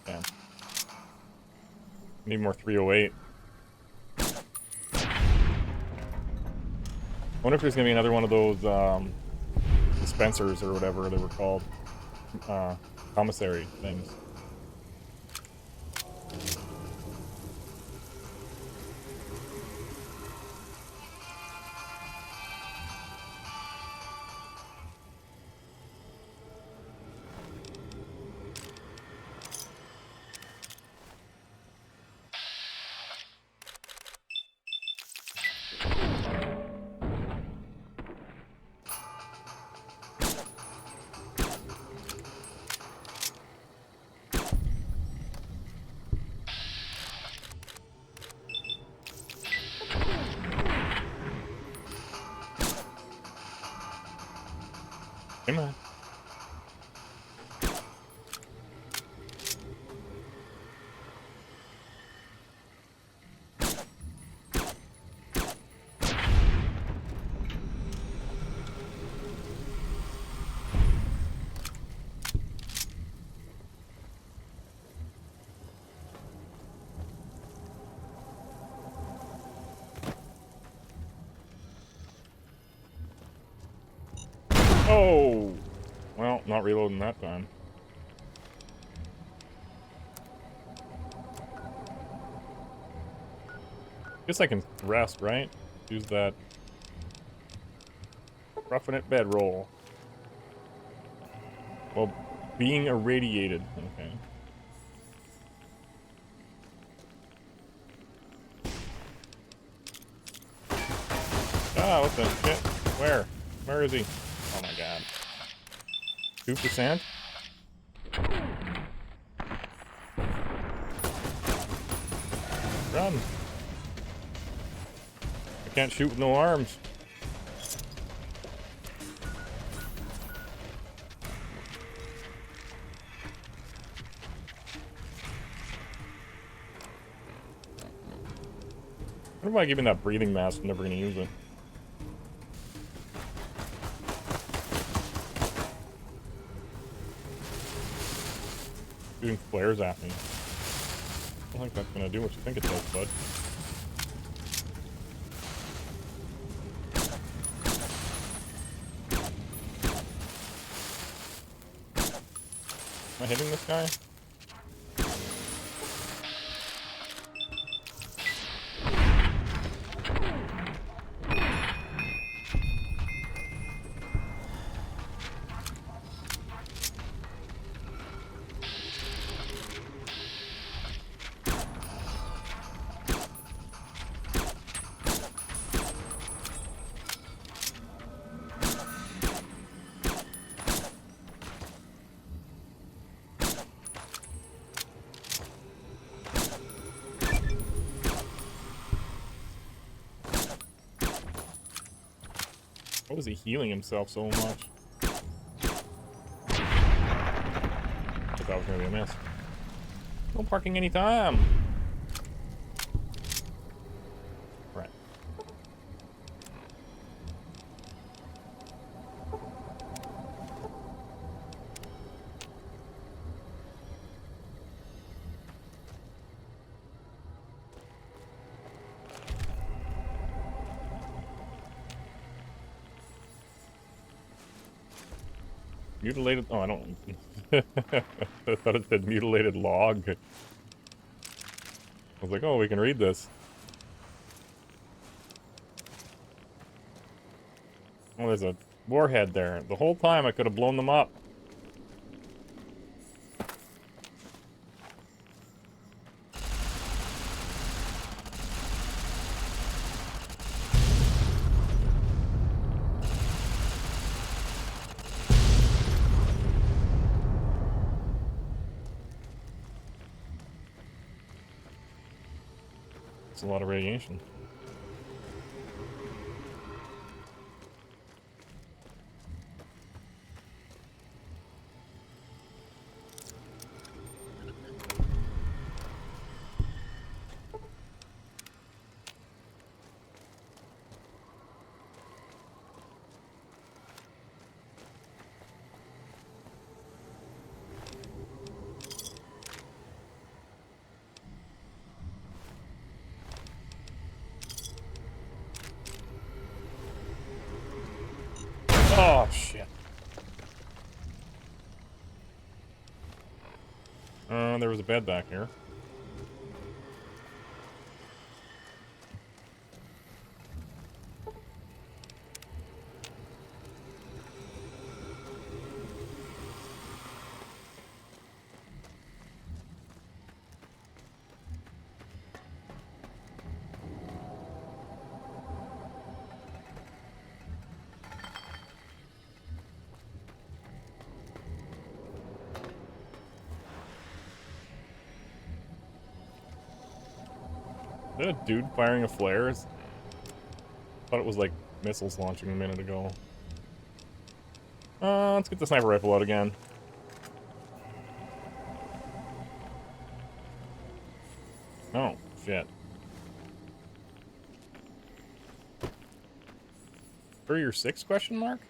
Damn. Need more 308. I wonder if there's gonna be another one of those dispensers or whatever they were called, commissary things. Come on. Oh! Well, not reloading that time. Guess I can rest, right? Use that roughing it bedroll. Well, being irradiated. Okay. Ah, what the shit? Where? Where is he? Oh my god. 2%? Run! I can't shoot with no arms. What about giving that breathing mask? I'm never gonna use it. Shooting flares at me. I don't think that's gonna do what you think it does, bud. I hitting this guy? What is he healing himself so much? I thought that was gonna be a miss. No parking anytime. Right. Mutilated. Oh, I don't. I thought it said mutilated log. I was like, oh, we can read this. Oh, there's a warhead there. The whole time I could have blown them up. It's a lot of radiation. Oh, shit. There was a bed back here. Is that a dude firing a flare? Thought it was like missiles launching a minute ago. Let's get the sniper rifle out again. Oh, shit. Courier 6 question mark?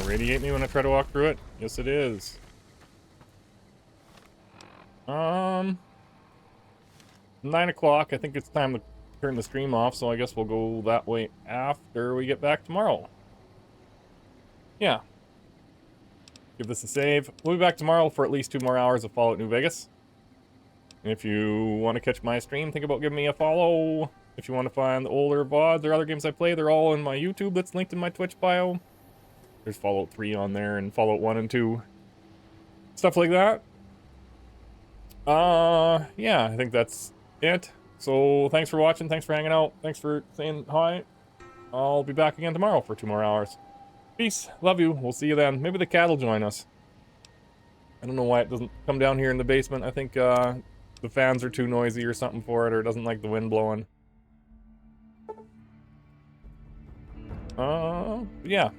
Radiate me when I try to walk through it? Yes, it is. 9 o'clock. I think it's time to turn the stream off, so I guess we'll go that way after we get back tomorrow. Yeah. Give this a save. We'll be back tomorrow for at least 2 more hours of Fallout New Vegas. And if you want to catch my stream, think about giving me a follow. If you want to find the older VODs or other games I play, they're all in my YouTube that's linked in my Twitch bio. There's Fallout 3 on there and Fallout 1 and 2. Stuff like that. Yeah, I think that's it. So thanks for watching, thanks for hanging out, thanks for saying hi. I'll be back again tomorrow for 2 more hours. Peace, love you, we'll see you then. Maybe the cat will join us. I don't know why it doesn't come down here in the basement. I think the fans are too noisy or something for it, or it doesn't like the wind blowing. Yeah.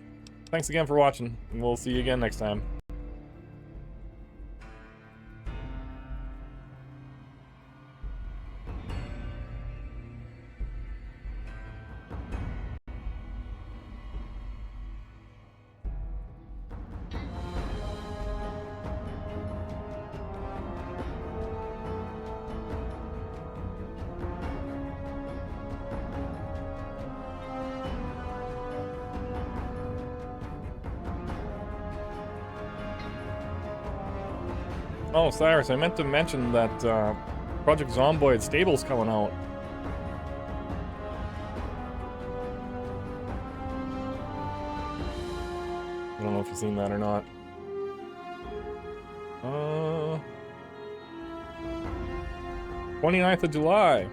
Thanks again for watching, and we'll see you again next time. Oh, Cyrus, I meant to mention that Project Zomboid Stable's coming out. I don't know if you've seen that or not. 29th of July.